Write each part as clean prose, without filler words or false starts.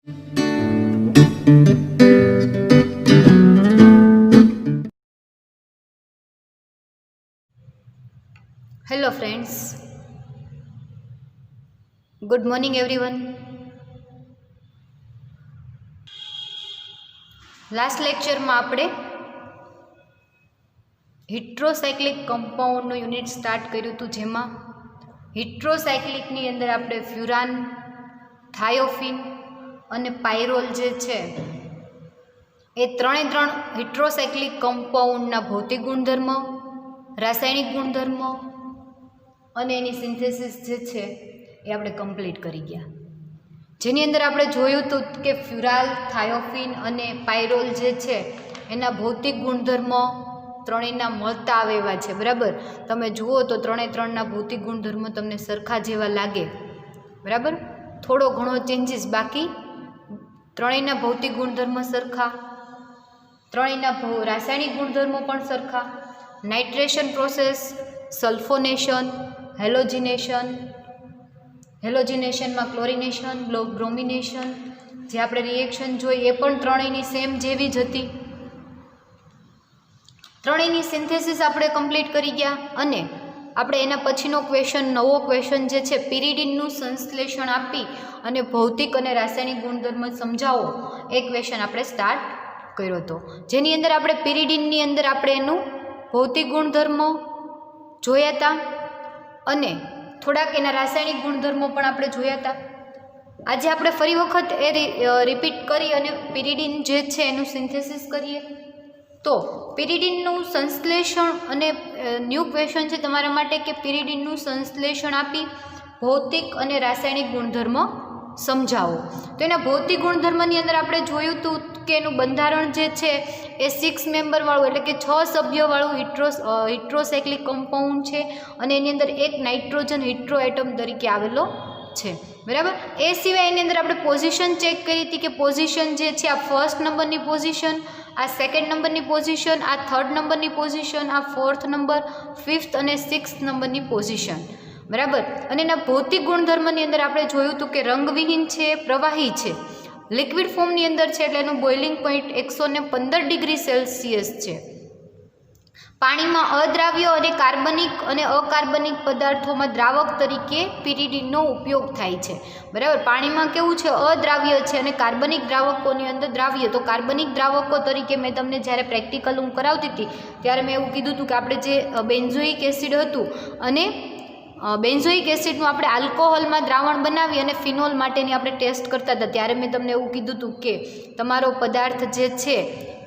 Hello friends, good morning everyone. Last લેક્ચરમાં આપણે હિટ્રોસાયક્લિક કમ્પાઉન્ડનું unit start કર્યું હતું, જેમાં હિટ્રોસાયક્લિકની અંદર આપણે ફ્યુરાન, થાયોફિન અને પાયરોલ જે છે એ ત્રણ હિટ્રોસાયક્લિક કમ્પાઉન્ડના ભૌતિક ગુણધર્મ, રાસાયણિક ગુણધર્મ અને એની સિન્થેસિસ જે છે એ આપણે કમ્પ્લીટ કરી ગયા. જેની અંદર આપણે જોયું હતું કે ફ્યુરાલ, થાયોફિન અને પાયરોલ જે છે એના ભૌતિક ગુણધર્મ ત્રણેયના મળતા આવે એવા છે. બરાબર, તમે જુઓ તો ત્રણના ભૌતિક ગુણધર્મ તમને સરખા જેવા લાગે. બરાબર, થોડો ઘણો ચેન્જીસ, બાકી ત્રણેયના ભૌતિક ગુણધર્મ સરખા, ત્રણેયના રાસાયણિક ગુણધર્મો પણ સરખા. નાઇટ્રેશન પ્રોસેસ, સલ્ફોનેશન, હેલોજિનેશનમાં ક્લોરિનેશન, બ્રોમિનેશન, જે આપણે રિએક્શન જોઈ એ પણ ત્રણેયની સેમ જેવી જ હતી. ત્રણેયની સિન્થેસિસ આપણે કમ્પ્લીટ કરી ગયા. અને આપણે એના પછીનો ક્વેશ્ચન, નવો ક્વેશ્ચન જે છે, પિરિડિનનું સંશ્લેષણ આપી અને ભૌતિક અને રાસાયણિક ગુણધર્મ સમજાવો, એ ક્વેશ્ચન આપણે સ્ટાર્ટ કર્યો હતો. જેની અંદર આપણે પિરિડિનની અંદર આપણે એનું ભૌતિક ગુણધર્મો જોયા હતા અને થોડાક એના રાસાયણિક ગુણધર્મો પણ આપણે જોયા હતા. આજે આપણે ફરી વખત એ રિપીટ કરી અને પિરિડિન જે છે એનું સિન્થેસિસ કરીએ. તો પિરિડિનનું સંશ્લેષણ, અને ન્યૂ ક્વેશ્ચન છે તમારા માટે કે પિરિડિનનું સંશ્લેષણ આપી ભૌતિક અને રાસાયણિક ગુણધર્મ સમજાવો. તો એના ભૌતિક ગુણધર્મની અંદર આપણે જોયું હતું કે એનું બંધારણ જે છે એ 6 મેમ્બરવાળું, એટલે કે 6 સભ્યવાળું હિટ્રોસાયક્લિક કમ્પાઉન્ડ છે અને એની અંદર એક નાઇટ્રોજન હિટ્રો એટમ તરીકે આવેલો છે. બરાબર, એ સિવાય એની અંદર આપણે પોઝિશન ચેક કરી હતી કે પોઝિશન જે છે આ ફર્સ્ટ નંબરની પોઝિશન, આ સેકન્ડ નંબરની પોઝિશન, આ થર્ડ નંબરની પોઝિશન, આ ફોર્થ નંબર, ફિફ્થ અને 6th નંબરની પોઝિશન. બરાબર, અને એના ભૌતિક ગુણધર્મની અંદર આપણે જોયું હતું કે રંગવિહીન છે, પ્રવાહી છે, લિક્વિડ ફોર્મની અંદર છે, એટલે એનું બોઇલિંગ પોઈન્ટ 115 ડિગ્રી સેલ્સિયસ છે. પાણીમાં અદ્રાવ્ય અને કાર્બનિક અને અકાર્બનિક પદાર્થોમાં દ્રાવક તરીકે પિરિડિનનો ઉપયોગ થાય છે. બરાબર, પાણીમાં કેવું છે, અદ્રાવ્ય છે, અને કાર્બનિક દ્રાવકોની અંદર દ્રાવ્ય. તો કાર્બનિક દ્રાવકો તરીકે મેં તમને જ્યારે પ્રેક્ટિકલ હું કરાવતી હતી ત્યારે મેં એવું કીધું હતું કે આપણે જે બેન્ઝોઇક એસિડ હતું અને બેન્ઝોઇક એસિડનું આપણે આલ્કોહોલમાં દ્રાવણ બનાવી અને ફિનોલ માટેની આપણે ટેસ્ટ કરતા હતા, ત્યારે મેં તમને એવું કીધું હતું કે તમારો પદાર્થ જે છે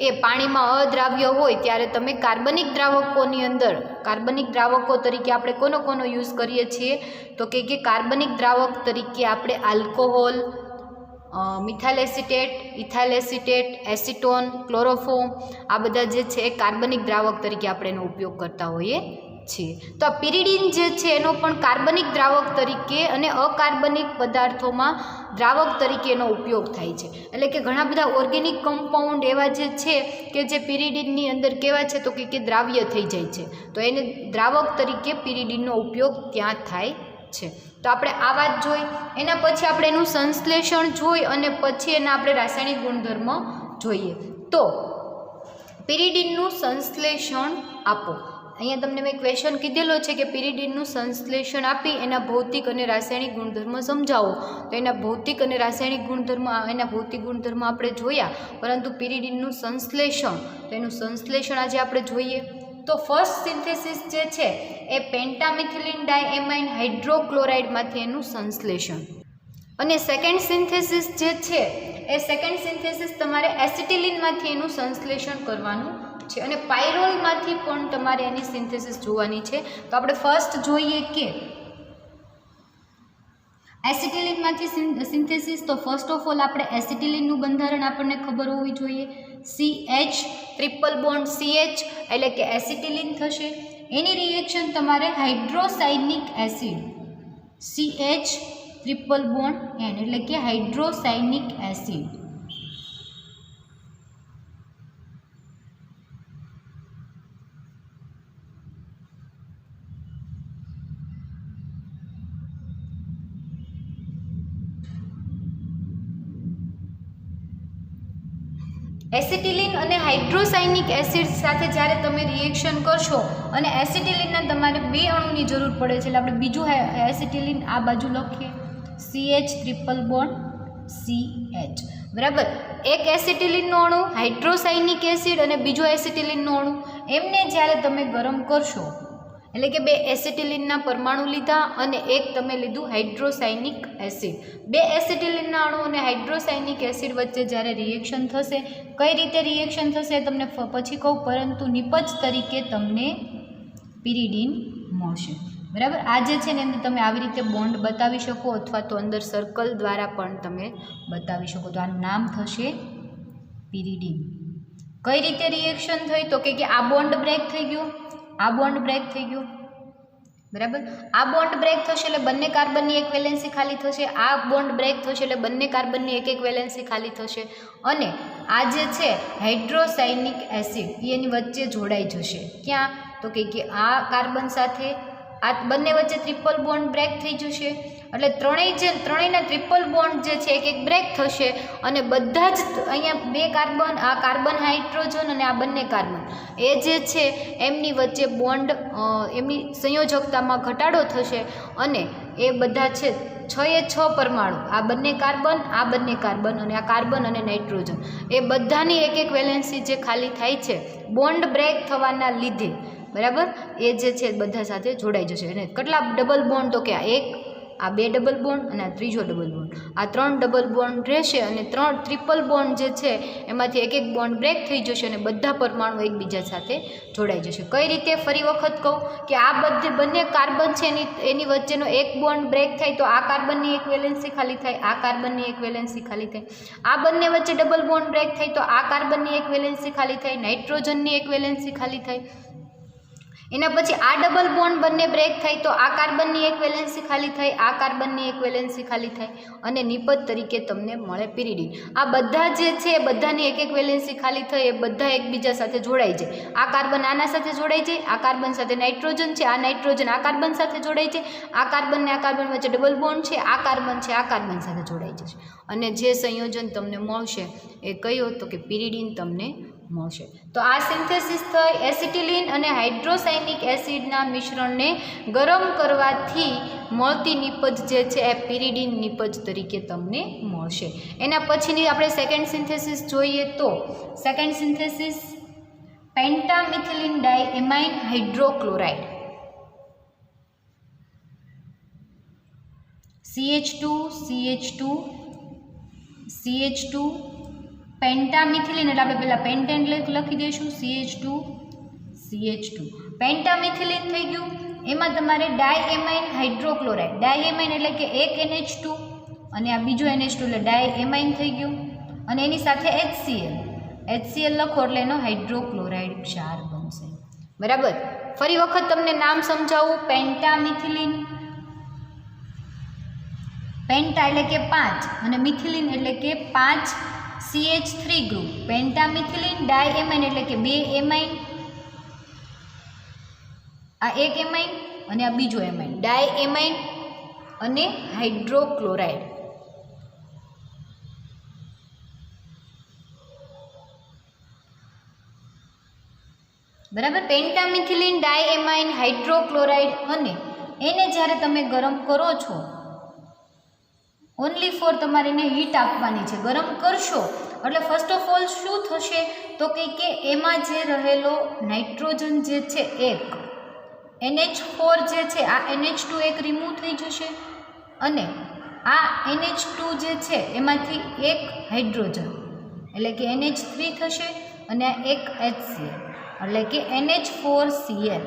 એ પાણીમાં અદ્રાવ્ય હોય ત્યારે તમે કાર્બનિક દ્રાવકોની અંદર, કાર્બનિક દ્રાવકો તરીકે આપણે કોનો યુઝ કરીએ છીએ, તો કે કાર્બનિક દ્રાવક તરીકે આપણે alcohol, methyl acetate, ethyl acetate, acetone, chloroform, આ બધા જે છે એ કાર્બનિક દ્રાવક તરીકે આપણે એનો ઉપયોગ કરતા હોઈએ છીએ. તો આ પિરિડિન જે છે એનો પણ કાર્બનિક દ્રાવક તરીકે અને અકાર્બનિક પદાર્થોમાં દ્રાવક તરીકે એનો ઉપયોગ થાય છે. એટલે કે ઘણા બધા ઓર્ગેનિક કમ્પાઉન્ડ એવા જે છે કે જે પિરિડિનની અંદર કેવા છે, તો કે દ્રાવ્ય થઈ જાય છે, તો એને દ્રાવક તરીકે પિરિડિનનો ઉપયોગ ત્યાં થાય છે. તો આપણે આ વાત જોઈ. એના પછી આપણે એનું સંશ્લેષણ જોઈ અને પછી એના આપણે રાસાયણિક ગુણધર્મ જોઈએ. તો પિરિડિનનું સંશ્લેષણ આપો. અહીંયા તમને મેં ક્વેશ્ચન કીધેલો છે કે પિરિડિનનું સંશ્લેષણ આપી એના ભૌતિક અને રાસાયણિક ગુણધર્મ સમજાવો. તો એના ભૌતિક અને રાસાયણિક ગુણધર્મ, એના ભૌતિક ગુણધર્મ આપણે જોયા, પરંતુ પિરિડિનનું સંશ્લેષણ, તો એનું સંશ્લેષણ આજે આપણે જોઈએ. તો ફર્સ્ટ સિન્થેસિસ જે છે એ પેન્ટામિથિલિન ડાયએમાઇન હાઇડ્રોક્લોરાઇડમાંથી એનું સંશ્લેષણ, અને સેકન્ડ સિન્થેસિસ જે છે એ સેકન્ડ સિન્થેસિસ તમારે એસિટિલિનમાંથી એનું સંશ્લેષણ કરવાનું છે, અને પાયરોલમાંથી પણ તમારે એની સિન્થેસિસ જોવાની છે. તો આપણે ફર્સ્ટ જોઈએ કે એસિટિલિનમાંથી સિન્થેસિસ. તો ફર્સ્ટ ઓફ ઓલ આપણે એસિટિલિનનું બંધારણ આપણને ખબર હોવી જોઈએ. CH ટ્રિપલ બોન્ડ CH એટલે કે એસિટિલિન થશે. એની રિએક્શન તમારે hydrocyanic acid CH triple bond N એટલે કે હાઇડ્રોસાયનિક એસિડ. એસિટિલિન અને હાઇડ્રોસાયનિક એસિડ સાથે જ્યારે તમે રિએક્શન કરશો અને એસિટિલિનના તમારે 2 અણુની જરૂર પડે છે, એટલે આપણે બીજું એસિટિલિન આ બાજુ લખીએ CH ટ્રિપલ બોન્ડ CH, બરાબર. એક એસિટિલિનનો અણુ, હાઇડ્રોસાયનિક એસિડ અને બીજો એસિટિલિનનો અણુ, એમને જ્યારે તમે ગરમ કરશો, એટલે કે 2 એસિટિલિનના પરમાણુ લીધા અને એક તમે લીધું હાઇડ્રોસાયનિક એસિડ, 2 એસિટિલિનના અણુ અને હાઇડ્રોસાયનિક એસિડ વચ્ચે જ્યારે રિએક્શન થશે, કઈ રીતે રિએક્શન થશે તમને પછી કહું, પરંતુ નિપજ તરીકે તમને પિરિડીન મળશે, બરાબર. આ જે છે ને તમે આવી રીતે બોન્ડ બતાવી શકો અથવા તો અંદર સર્કલ દ્વારા પણ તમે બતાવી શકો. તો આ નામ થશે પિરિડીન. કઈ રીતે રિએક્શન થઈ તો કે આ બોન્ડ બ્રેક થઈ ગયો, આ બોન્ડ બ્રેક થઈ ગયો, બરાબર. આ બોન્ડ બ્રેક થશે એટલે બંને કાર્બનની એક વેલેન્સી ખાલી થશે, આ બોન્ડ બ્રેક થશે એટલે બંને કાર્બનની એક વેલેન્સી ખાલી થશે અને આ જે છે હાઇડ્રોસાયનિક એસિડ એની વચ્ચે જોડાઈ જશે. ક્યાં તો કે આ કાર્બન સાથે આ બંને વચ્ચે ટ્રિપલ બોન્ડ બ્રેક થઈ જશે એટલે ત્રણેયના ટ્રિપલ બોન્ડ જે છે એક બ્રેક થશે અને બધા જ અહીંયા 2 કાર્બન, આ કાર્બન હાઇડ્રોજન અને આ બંને કાર્બન એ જે છે એમની વચ્ચે બોન્ડ એમની સંયોજકતામાં ઘટાડો થશે અને એ બધા છે 6 પરમાણુ, આ બંને કાર્બન, આ બંને કાર્બન અને આ કાર્બન અને નાઇટ્રોજન એ બધાની એક વેલેન્સી જે ખાલી થાય છે બોન્ડ બ્રેક થવાના લીધે, બરાબર, એ જે છે બધા સાથે જોડાઈ જશે. અને કેટલા ડબલ બોન્ડ તો કે આ 2 ડબલ બોન્ડ અને આ ત્રીજો ડબલ બોન્ડ, આ 3 ડબલ બોન્ડ રહેશે અને 3 ટ્રિપલ બોન્ડ જે છે એમાંથી એક બોન્ડ બ્રેક થઈ જશે અને બધા પરમાણુ એકબીજા સાથે જોડાઈ જશે. કઈ રીતે? ફરી વખત કહું કે આ બંને કાર્બન છે એની વચ્ચેનો એક બોન્ડ બ્રેક થાય તો આ કાર્બનની એક વેલેન્સી ખાલી થાય, આ કાર્બનની એક વેલેન્સી ખાલી થાય, આ બંને વચ્ચે ડબલ બોન્ડ બ્રેક થાય તો આ કાર્બનની એક વેલેન્સી ખાલી થાય, નાઇટ્રોજનની એક વેલેન્સી ખાલી થાય. એના પછી આ ડબલ બોન્ડ બંને બ્રેક થાય તો આ કાર્બનની એક વેલેન્સી ખાલી થાય, આ કાર્બનની એક વેલેન્સી ખાલી થાય અને નિપજ તરીકે તમને મળે પિરિડીન. આ બધા જે છે બધાની એક વેલેન્સી ખાલી થઈ એ બધા એકબીજા સાથે જોડાઈ જાય. આ કાર્બન આના સાથે જોડાઈ જાય, આ કાર્બન સાથે નાઇટ્રોજન છે, આ નાઇટ્રોજન આ કાર્બન સાથે જોડાઈ જાય, આ કાર્બન ને આ કાર્બન વચ્ચે ડબલ બોન્ડ છે, આ કાર્બન છે આ કાર્બન સાથે જોડાઈ જશે અને જે સંયોજન તમને મળશે એ કયું તો કે પિરિડીન તમને મળશે. તો આ સિન્થેસિસ થઈ એસિટિલિન અને હાઇડ્રોસાયનિક એસિડના મિશ્રણને ગરમ કરવાથી મળતી નિપજ જે છે એ પિરિડીન નિપજ તરીકે તમને મળશે. એના પછીની આપણે સેકન્ડ સિન્થેસિસ જોઈએ તો સેકન્ડ સિન્થેસિસ પેન્ટામિથિલિન ડાયએમાઇન હાઇડ્રોક્લોરાઇડ CH2 પેન્ટામિથિલિન એટલે આપણે પહેલાં પેન્ટેન લખી દઈશું CH2 પેન્ટામિથિલિન થઈ ગયું. એમાં તમારે ડાયએમાઇન હાઇડ્રોક્લોરાઇડ, ડાયએમાઇન એટલે કે એક NH2 અને આ બીજો NH2 એટલે ડાયએમાઇન થઈ ગયું અને એની સાથે HCl લખો એટલે એનો હાઇડ્રોક્લોરાઇડ ક્ષાર બનશે, બરાબર. ફરી વખત તમને નામ સમજાવું. પેન્ટામિથિલિન, પેન્ટા એટલે કે 5 અને મિથિલિન એટલે કે 5 CH3 ગ્રુપ. પેન્ટામિથિલિન ડાયએમાઇન એટલે કે 2 એમાઇન, આ એક એમાઇન અને આ બીજો એમાઇન, ડાયએમાઇન અને હાઇડ્રોક્લોરાઇડ, બરાબર. પેન્ટામિથિલિન ડાયએમાઇન હાઇડ્રોક્લોરાઇડ અને એને જ્યારે તમે ગરમ કરો છો ઓનલી ફોર તમારે એને હીટ આપવાની છે. ગરમ કરશો એટલે ફર્સ્ટ ઓફ ઓલ શું થશે તો કે એમાં જે રહેલો નાઇટ્રોજન જે છે એક NH4 જે છે આ NH2 એક રિમૂવ થઈ જશે અને આ NH2 જે છે એમાંથી એક હાઇડ્રોજન એટલે કે NH3 થશે અને આ એક HCl એટલે કે NH4Cl.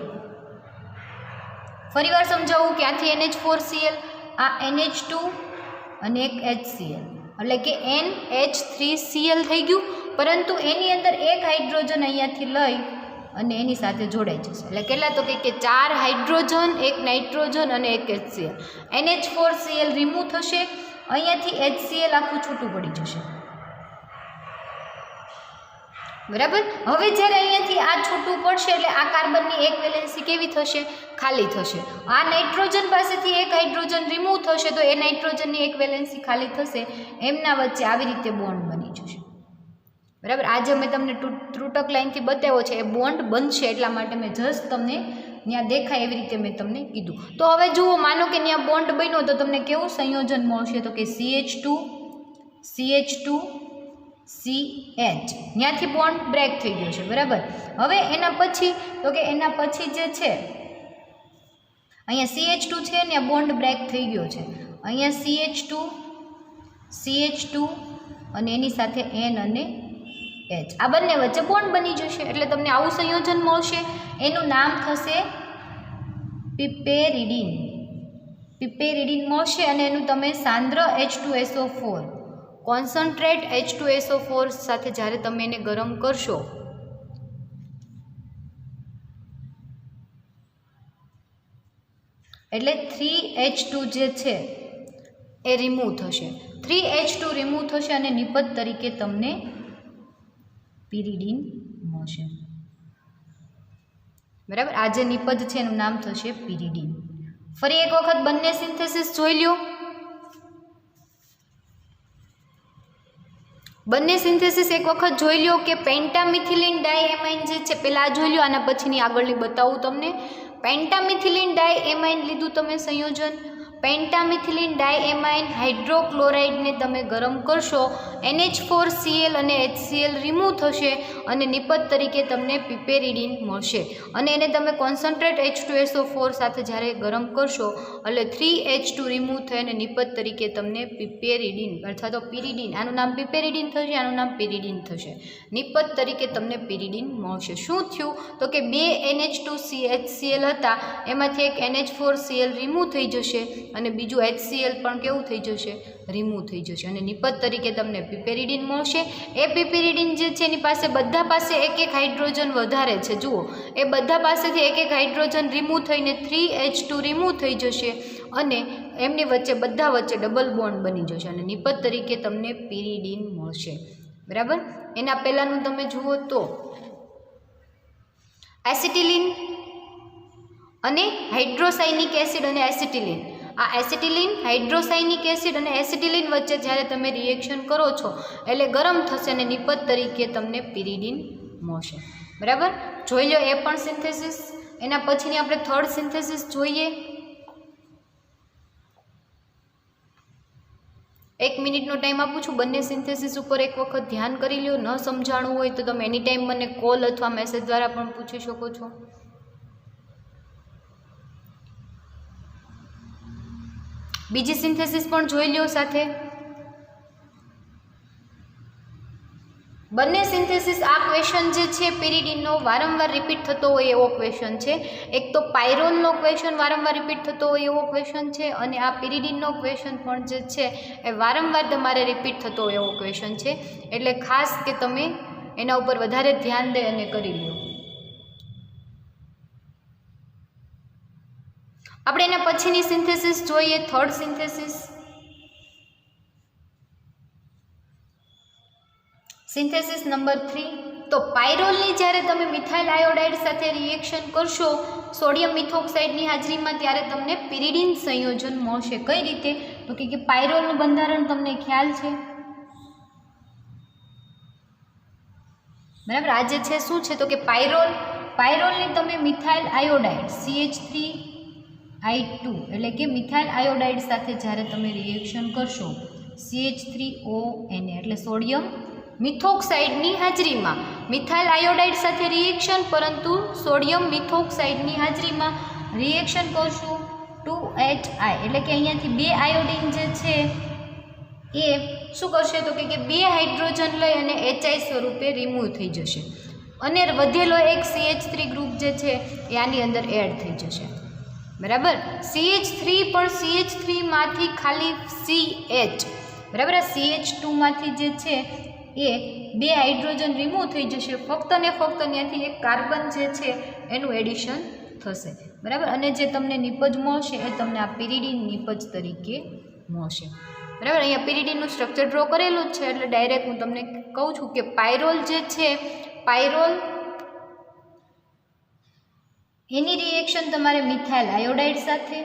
ફરીવાર સમજાવું, ક્યાંથી NH4Cl, આ NH2 અને એક HCl એટલે કે NH3Cl થઈ ગયું, પરંતુ એની અંદર એક હાઇડ્રોજન અહીંયાથી લઈ અને એની સાથે જોડાઈ જશે એટલે કેટલા તો કે 4 હાઇડ્રોજન, એક નાઇટ્રોજન અને એક HCl. NH4Cl રિમૂવ થશે, અહીંયાથી HCl આખું છૂટું પડી જશે, બરાબર. હવે જ્યારે અહીંયાથી આ છૂટું પડશે એટલે આ કાર્બનની એક વેલેન્સી કેવી થશે? ખાલી થશે. આ નાઇટ્રોજન પાસેથી એક હાઇડ્રોજન રિમૂવ થશે તો એ નાઇટ્રોજનની એક વેલેન્સી ખાલી થશે, એમના વચ્ચે આવી રીતે બોન્ડ બની જશે, બરાબર. આજે મેં તમને ત્રુટક લાઈનથી બતાવ્યો છે, એ બોન્ડ બનશે એટલા માટે મેં જસ્ટ તમને ત્યાં દેખાય એવી રીતે મેં તમને કીધું. તો હવે જુઓ, માનો કે ત્યાં બોન્ડ બન્યો તો તમને કેવું સંયોજન મળશે? તો કે CH2 CH2 CH. ત્યાંથી બોન્ડ બ્રેક થઈ ગયો છે. બરાબર. હવે એના પછી તો કે એના પછી જે છે અહીંયા CH2 છે ને બોન્ડ બ્રેક થઈ ગયો છે. અહીંયા CH2 અને એની સાથે N અને H, આ બંને વચ્ચે બોન્ડ બની જશે એટલે તમને આવું સંયોજન મળશે. એનું નામ થશે પિપેરિડીન. પિપેરિડીન મળશે અને એનું તમે સાંદ્ર H2SO4 કોન્સન્ટ્રેટ H2SO4 સાથે જ્યારે તમે એને ગરમ કરશો એટલે 3H2 જે છે એ રિમૂવ થશે. 3H2 રિમૂવ થશે અને નિપજ તરીકે તમને પિરિડીન મળશે. બરાબર. આ જે નિપજ છે એનું નામ થશે પિરિડીન. ફરી એક વખત બંને સિન્થેસિસ જોઈ લ્યો. બંને સિન્થેસિસ એક વખત જોઈ લ્યો કે પેન્ટામિથિલિન ડાયએમાઇન જે છે પહેલાં જોઈ લ્યો, આના પછીની આગળની બતાવું તમને. પેન્ટામિથિલિન ડાયએમાઇન લીધું તમે સંયોજન. પેન્ટામિથિલિન ડાયએમાઇન હાઇડ્રોક્લોરાઇડને તમે ગરમ કરશો, NH4Cl અને HCl રિમૂવ થશે અને નિપજ તરીકે તમને પિપેરિડીન મળશે. અને એને તમે કોન્સન્ટ્રેટ H2SO4 સાથે જ્યારે ગરમ કરશો એટલે 3H2 રિમૂવ થઈ અને નિપજ તરીકે તમને પિપેરિડીન અથવા તો પિરિડીન, આનું નામ પિપેરિડીન થશે, આનું નામ પિરિડીન થશે. નિપજ તરીકે તમને પિરિડીન મળશે. શું થયું? તો કે 2 NH2HCl હતા એમાંથી એક NH4Cl રિમૂવ થઈ જશે અને બીજું HCl પણ કેવું થઈ જશે? રિમૂવ થઈ જશે અને નિપજ તરીકે તમને પિપેરિડીન મળશે. એ પિપેરિડીન જે છે એની પાસે બધા પાસે એક એક હાઇડ્રોજન વધારે છે. જુઓ, એ બધા પાસેથી એક એક હાઇડ્રોજન રિમૂવ થઈને 3H2 રિમૂવ થઈ જશે અને એમની વચ્ચે બધા વચ્ચે ડબલ બોન્ડ બની જશે અને નિપજ તરીકે તમને પિરિડીન મળશે. બરાબર. એના પહેલાંનું તમે જુઓ તો એસિટિલિન અને હાઇડ્રોસાયનિક એસિડ અને એસિટિલિન, આ એસિટિલિન, હાઇડ્રોસાયનિક એસિડ અને એસિટિલિન વચ્ચે જ્યારે તમે રિએક્શન કરો છો એટલે ગરમ થશે અને નિપજ તરીકે તમને પિરિડીન મળશે. બરાબર. જોઈ લો એ પણ સિન્થેસિસ. એના પછીની આપણે થર્ડ સિન્થેસિસ જોઈએ. 1 મિનિટનો ટાઈમ આપું છું. બંને સિન્થેસિસ ઉપર એક વખત ધ્યાન કરી લો. ન સમજાણું હોય તો તમે એની ટાઈમ મને કોલ અથવા મેસેજ દ્વારા પણ પૂછી શકો છો. બીજી સિન્થેસિસ પણ જોઈ લ્યો સાથે. બંને સિન્થેસિસ આ ક્વેશ્ચન જે છે પિરિડીનનો વારંવાર રિપીટ થતો હોય એવો ક્વેશ્ચન છે. એક તો પાયરોલનો ક્વેશ્ચન વારંવાર રિપીટ થતો હોય એવો ક્વેશ્ચન છે અને આ પિરિડીનનો ક્વેશ્ચન પણ જે છે એ વારંવાર તમારે રિપીટ થતો હોય એવો ક્વેશ્ચન છે. એટલે ખાસ કે તમે એના ઉપર વધારે ધ્યાન દે અને કરી લો. આપણે એના પછીની સિન્થેસિસ જોઈએ, થર્ડ સિન્થેસિસ. Synthesis number 3. તો પાયરોલની જ્યારે તમે મિથાઇલ આયોડાઇડ સાથે રિએક્શન કરશો સોડિયમ મિથોક્સાઇડની હાજરીમાં ત્યારે તમને પિરિડીન સંયોજન મળશે. કઈ રીતે? તો કે પાયરોલનું બંધારણ તમને ખ્યાલ છે. બરાબર. આ જે છે શું છે? તો કે પાયરોલની તમે મિથાઇલ આયોડાઇડ CH3I2 એટલે કે મિથાઇલ આયોડાઇડ સાથે જ્યારે તમે રિએક્શન કરશો CH3ONA એટલે સોડિયમ મિથોક્સાઇડની હાજરીમાં મિથાઇલ આયોડાઇડ સાથે રિએક્શન, પરંતુ સોડિયમ મિથોક્સાઇડની હાજરીમાં રિએક્શન કરશું 2HI એટલે કે અહીંયાથી 2 આયોડિન જે છે એ શું કરશે? તો કે 2 હાઇડ્રોજન લઈ અને HI સ્વરૂપે રિમૂવ થઈ જશે અને વધેલો એક CH3 ગ્રુપ જે છે એ આની અંદર એડ થઈ જશે. બરાબર. CH3 પણ CH3માંથી ખાલી CH, બરાબર, આ CH2માંથી જે છે એ 2 હાઇડ્રોજન રિમૂવ થઈ જશે. ફક્ત ને ફક્ત ત્યાંથી એક કાર્બન જે છે એનું એડિશન થશે. બરાબર. અને જે તમને નિપજ મળશે એ તમને આ પિરિડીન નિપજ તરીકે મળશે. બરાબર. અહીંયા પિરિડીનનું સ્ટ્રક્ચર ડ્રો કરેલું જ છે એટલે ડાયરેક્ટ હું તમને કહું છું કે પાયરોલ જે છે, પાયરોલ એની રિએક્શન તમારે મિથાઇલ આયોડાઇડ સાથે,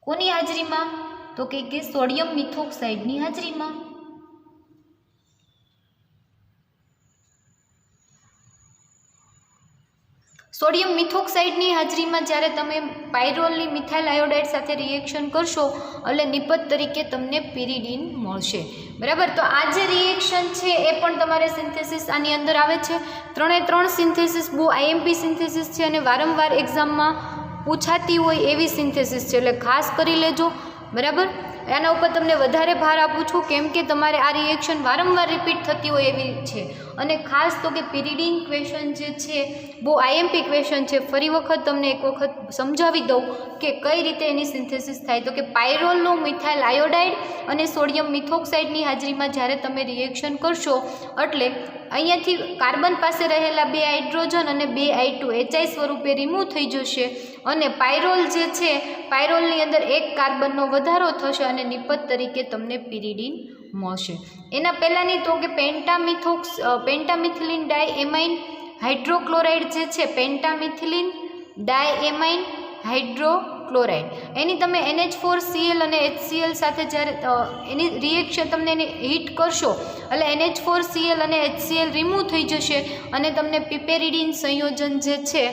કોની હાજરીમાં? તો કે સોડિયમ મિથોક્સાઇડની હાજરીમાં. સોડિયમ મિથોક્સાઇડની હાજરીમાં જ્યારે તમે પાયરોલની મિથાઇલ આયોડાઇડ સાથે રિએક્શન કરશો એટલે નિપજ તરીકે તમને પિરિડીન મળશે. બરાબર. તો આ જે રિએક્શન છે એ પણ તમારે સિન્થેસિસ આની અંદર આવે છે. 3 સિન્થેસિસ બહુ આઈએમપી સિન્થેસિસ છે અને વારંવાર એક્ઝામમાં પૂછાતી હોય એવી સિન્થેસિસ છે, એટલે ખાસ કરી લેજો. બરાબર. એના ઉપર તમને વધારે ભાર આપું છું કેમ કે તમારે આ રિએક્શન વારંવાર રિપીટ થતી હોય એવી છે. અને ખાસ તો કે પિરિડીન ક્વેશ્ચન જે છે બહુ આઈએમપી ક્વેશ્ચન છે. ફરી વખત તમને એક વખત સમજાવી દઉં કે કઈ રીતે એની સિન્થેસિસ થાય. તો કે પાયરોલનું મિથાઇલ આયોડાઇડ અને સોડિયમ મિથોક્સાઇડની હાજરીમાં જ્યારે તમે રિએક્શન કરશો એટલે અહીંયાથી કાર્બન પાસે રહેલા 2 હાઇડ્રોજન અને 2 H2 સ્વરૂપે રિમૂવ થઈ જશે અને પાયરોલ જે છે પાયરોલની અંદર 1 કાર્બનનો વધારો થશે અને નિપજ તરીકે તમને પિરિડીન મળશે. એના પહેલાંની તો કે પેન્ટામિથિલિન ડાયએમાઇન હાઇડ્રોક્લોરાઇડ જે છે પેન્ટામિથિલિન ડાયએમાઇન હાઇડ્રોક્લોરાઇડ એની તમે NH4Cl અને HCl સાથે જ્યારે એની રિએક્શન તમને એને હીટ કરશો એટલે NH4Cl અને HCl રિમૂવ થઈ જશે અને તમને પિપેરિડીન સંયોજન જે છે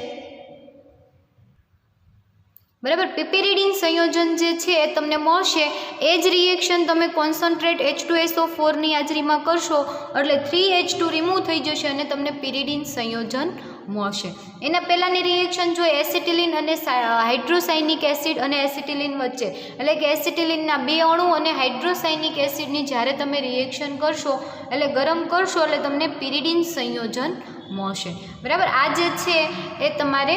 બરાબર પિપેરિડીન સંયોજન જે છે એ તમને મળશે. એ જ રિએક્શન તમે કોન્સન્ટ્રેટ H2SO4ની હાજરીમાં કરશો એટલે 3H2 રિમૂવ થઈ જશે અને તમને પિરિડીન સંયોજન મળશે. એના પહેલાંની રિએક્શન જો એસિટિલિન અને હાઇડ્રોસાયનિક એસિડ અને એસિટિલિન વચ્ચે એટલે કે એસિટિલિનના 2 અણુ અને હાઇડ્રોસાયનિક એસિડની જ્યારે તમે રિએક્શન કરશો એટલે ગરમ કરશો એટલે તમને પિરિડીન સંયોજન મળશે. બરાબર. આ જે છે એ તમારે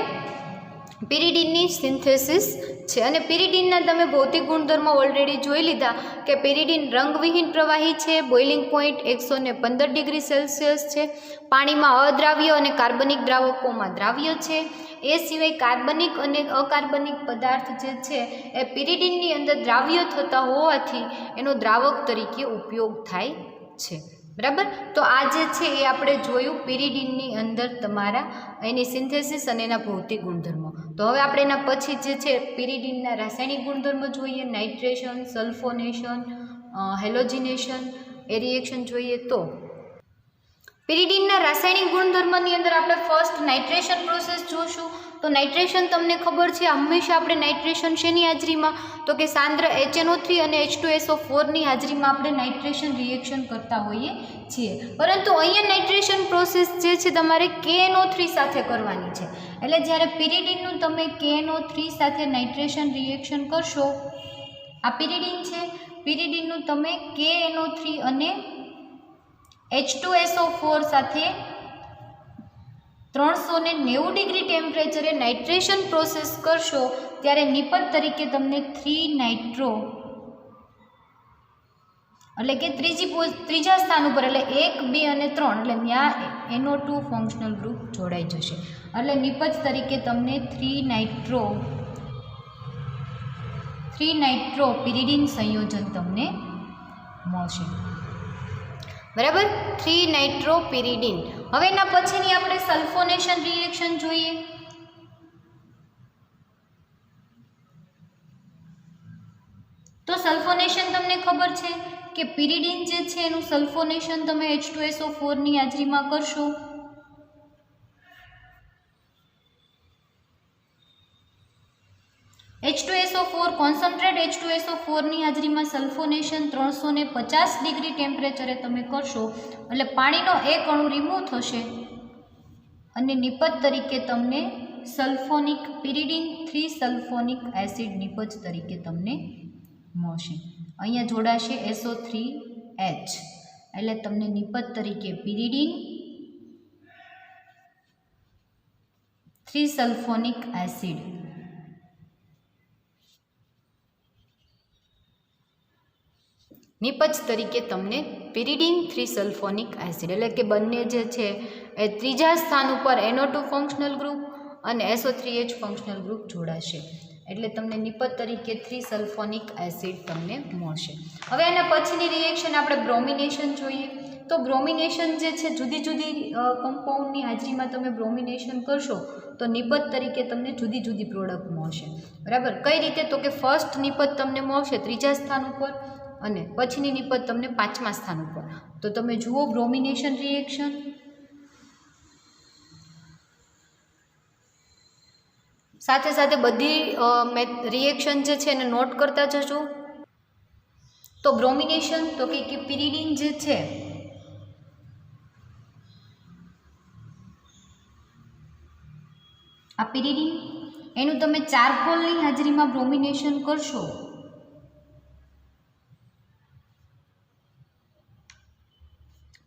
પિરિડીનની સિન્થેસિસ છે અને પિરિડીનના તમે ભૌતિક ગુણધર્મો ઓલરેડી જોઈ લીધા કે પિરિડીન રંગવિહીન પ્રવાહી છે, બોઇલિંગ પોઈન્ટ 115 ડિગ્રી સેલ્સિયસ છે, પાણીમાં અદ્રાવ્ય અને કાર્બનિક દ્રાવકોમાં દ્રાવ્ય છે. એ સિવાય કાર્બનિક અને અકાર્બનિક પદાર્થ જે છે એ પિરિડીનની અંદર દ્રાવ્ય થતા હોવાથી એનો દ્રાવક તરીકે ઉપયોગ થાય છે. બરાબર. તો આ જે છે એ આપણે જોયું પિરિડીનની અંદર તમારા એની સિન્થેસિસ અને એના ભૌતિક ગુણધર્મો. તો હવે આપણે એના પછી જે છે પિરિડીનના રાસાયણિક ગુણધર્મો જોઈએ. નાઇટ્રેશન, સલ્ફોનેશન, હેલોજિનેશન એ રિએક્શન જોઈએ. તો પિરિડીનના રાસાયણિક ગુણધર્મની અંદર આપણે ફર્સ્ટ નાઇટ્રેશન પ્રોસેસ જોશું. તો નાઇટ્રેશન તમને ખબર છે હંમેશા આપણે નાઇટ્રેશન શેની હાજરીમાં તો કે સાંદ્ર HNO3 અને H2SO4ની હાજરીમાં આપણે નાઇટ્રેશન રિએક્શન કરતા હોઈએ છીએ. પરંતુ અહીંયા નાઇટ્રેશન પ્રોસેસ જે છે તમારે KNO3 સાથે કરવાની છે. એટલે જ્યારે પિરિડીનનું તમે KNO3 સાથે નાઇટ્રેશન રિએક્શન કરશો, આ પિરિડીન છે, પિરિડીનનું તમે KNO3 અને H2SO4 સાથે 390 ડિગ્રી ટેમ્પરેચરે નાઇટ્રેશન પ્રોસેસ કરશો ત્યારે નિપજ તરીકે તમને 3 નાઇટ્રો એટલે કે ત્રીજા સ્થાન ઉપર એટલે 1, 2 અને 3 એટલે ત્યાં NO2 ફંક્શનલ ગ્રુપ જોડાઈ જશે. એટલે નિપજ તરીકે તમને 3 નાઇટ્રો પિરિડીન સંયોજન તમને મળશે. બરાબર. 3 નાઇટ્રો પિરિડીન. હવે એના પછીની આપણે સલ્ફોનેશન રિએક્શન જોઈએ. તો સલ્ફોનેશન તમને ખબર છે કે પિરિડીન જે છે એનું સલ્ફોનેશન તમે H2SO4ની હાજરીમાં કરશો H2SO4 કોન્સન્ટ્રેટ H2SO4ની હાજરીમાં સલ્ફોનેશન 350 ડિગ્રી ટેમ્પરેચરે તમે કરશો એટલે પાણીનો 1 અણુ રિમૂવ થશે અને નિપજ તરીકે તમને સલ્ફોનિક પિરિડીન 3 સલ્ફોનિક એસિડ નિપજ તરીકે તમને મળશે. અહીંયા જોડાશે SO3H એટલે તમને નિપજ તરીકે પિરિડીન 3 સલ્ફોનિક એસિડ નિપજ તરીકે તમને પિરિડીન 3 સલ્ફોનિક એસિડ એટલે કે બંને જે છે એ ત્રીજા સ્થાન ઉપર NO2 ફંક્શનલ ગ્રુપ અને SO3H ફંક્શનલ ગ્રુપ જોડાશે. એટલે તમને નિપજ તરીકે 3 સલ્ફોનિક એસિડ તમને મળશે. હવે એના પછીની રિએક્શન આપણે બ્રોમિનેશન જોઈએ. તો બ્રોમિનેશન જે છે જુદી જુદી કમ્પાઉન્ડની હાજરીમાં તમે બ્રોમિનેશન કરશો તો નિપજ તરીકે તમને જુદી જુદી પ્રોડક્ટ મળશે. બરાબર, કઈ રીતે? તો કે ફર્સ્ટ નિપજ તમને મળશે 3જા સ્થાન ઉપર અને પછીની નિપજ તમને 5મા સ્થાન ઉપર. તો તમે જુઓ બ્રોમિનેશન રિએક્શન. સાથે સાથે બધી રિએક્શન જે છે એને નોટ કરતા જજો. તો બ્રોમિનેશન તો કે પિરિડીન જે છે આ પિરિડીન એનું તમે ચારકોલની હાજરીમાં બ્રોમિનેશન કરશો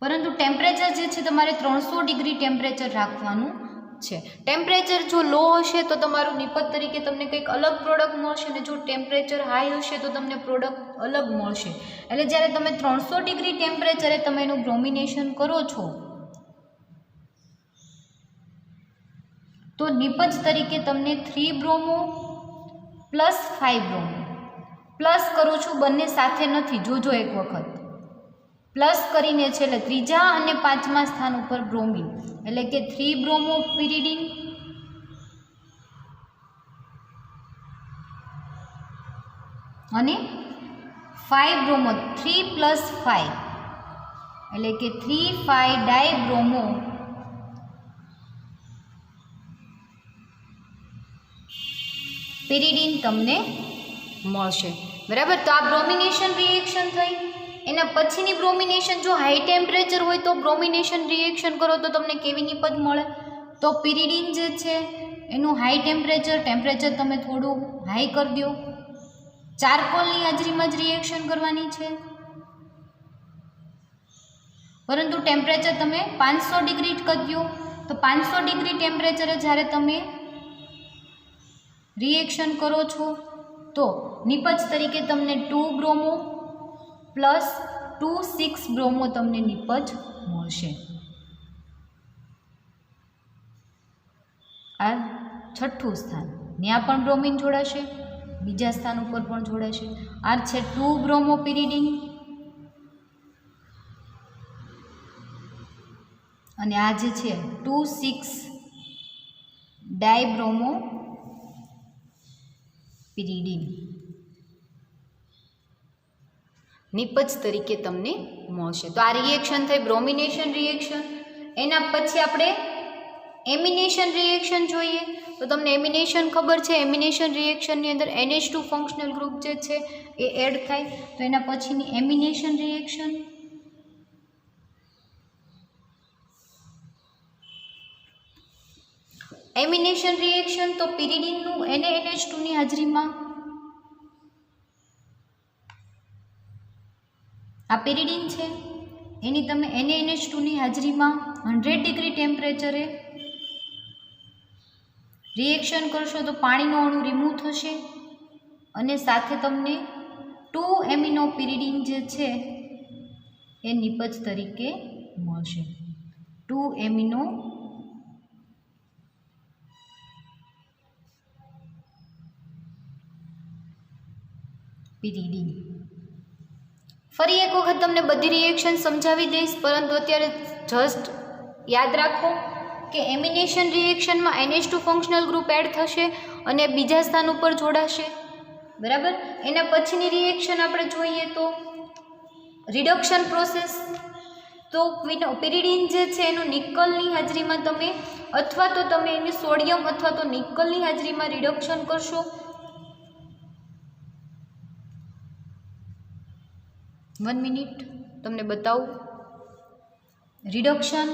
પરંતુ ટેમ્પરેચર જે છે તમારે 300 ડિગ્રી ટેમ્પરેચર રાખવાનું છે. ટેમ્પરેચર જો લો હશે તો તમારું નિપજ તરીકે તમને કંઈક અલગ પ્રોડક્ટ મળશે અને જો ટેમ્પરેચર હાઈ હશે તો તમને પ્રોડક્ટ અલગ મળશે. એટલે જ્યારે તમે 300 ડિગ્રી ટેમ્પરેચરે તમે એનું બ્રોમિનેશન કરો છો તો નિપજ તરીકે તમને 3 બ્રોમો પ્લસ 5 બ્રોમો પ્લસ કરું છું, બંને સાથે નથી, જોજો એક વખત પ્લસ કરીને છે એટલે 3જા અને 5મા સ્થાન ઉપર બ્રોમિન એટલે કે 3 બ્રોમો પિરિડીન અને 5 બ્રોમો 3 પ્લસ 5 એટલે કે 3,5 ડાયબ્રોમો પિરિડીન તમને મળશે. બરાબર, તો આ બ્રોમિનેશન રિએક્શન થઈ. એના પછીની બ્રોમિનેશન જો હાઈ ટેમ્પરેચર હોય તો બ્રોમિનેશન રિએક્શન કરો તો તમને કેવી નિપજ મળે? તો પિરિડીન જે છે એનું હાઈ ટેમ્પરેચર તમે થોડું હાઈ કરી દો. ચારકોલની હાજરીમાં જ રિએક્શન કરવાની છે પરંતુ ટેમ્પરેચર તમે 500 ડિગ્રી જ કરી દો. તો 500 ડિગ્રી ટેમ્પરેચરે જ્યારે તમે રિએક્શન કરો છો તો નિપજ તરીકે તમને 2 બ્રોમો પ્લસ 2,6 બ્રોમો તમને નિપજ મળશે. આ છઠ્ઠું સ્થાન, ત્યાં પણ બ્રોમિન જોડાશે, બીજા સ્થાન ઉપર પણ જોડાશે. આ છે 2 બ્રોમો પિરિડીન અને આ જે છે 2,6 ડાયબ્રોમો પિરિડીન નિપજ તરીકે તમને મળશે. તો આ રિએક્શન થઈ બ્રોમિનેશન રિએક્શન. એના પછી આપણે એમિનેશન રિએક્શન જોઈએ. તો તમને એમિનેશન ખબર છે, એમિનેશન રિએક્શનની અંદર NH2 ફંક્શનલ ગ્રુપ જે છે એ એડ થાય. તો એના પછીની એમિનેશન રિએક્શન. એમિનેશન રિએક્શન તો પિરિડીનનું NaNH2 ની હાજરીમાં આ પિરિડીન છે એની તમે NaNH2 ની હાજરીમાં 100 ડિગ્રી ટેમ્પરેચરે રિએક્શન કરશો તો પાણીનો અણુ રિમૂવ થશે અને સાથે તમને 2 એમિનો પિરિડીન જે છે એ નિપજ તરીકે મળશે. 2 એમિનો પિરિડીન. ફરી એક વખત તમને બધી રિએક્શન સમજાવી દઈશ પરંતુ અત્યારે જસ્ટ યાદ રાખો કે એમિનેશન રિએક્શનમાં NH2 ફંક્શનલ ગ્રુપ એડ થશે અને બીજા સ્થાન ઉપર જોડાશે. બરાબર, એના પછીની રિએક્શન આપણે જોઈએ તો રિડક્શન પ્રોસેસ. તો પિરિડીન જે છે એનું નિકલની હાજરીમાં તમે અથવા તો તમે એને સોડિયમ અથવા તો નિકલની હાજરીમાં રિડક્શન કરશો. 1 મિનિટ તમને બતાવું. રિડક્શન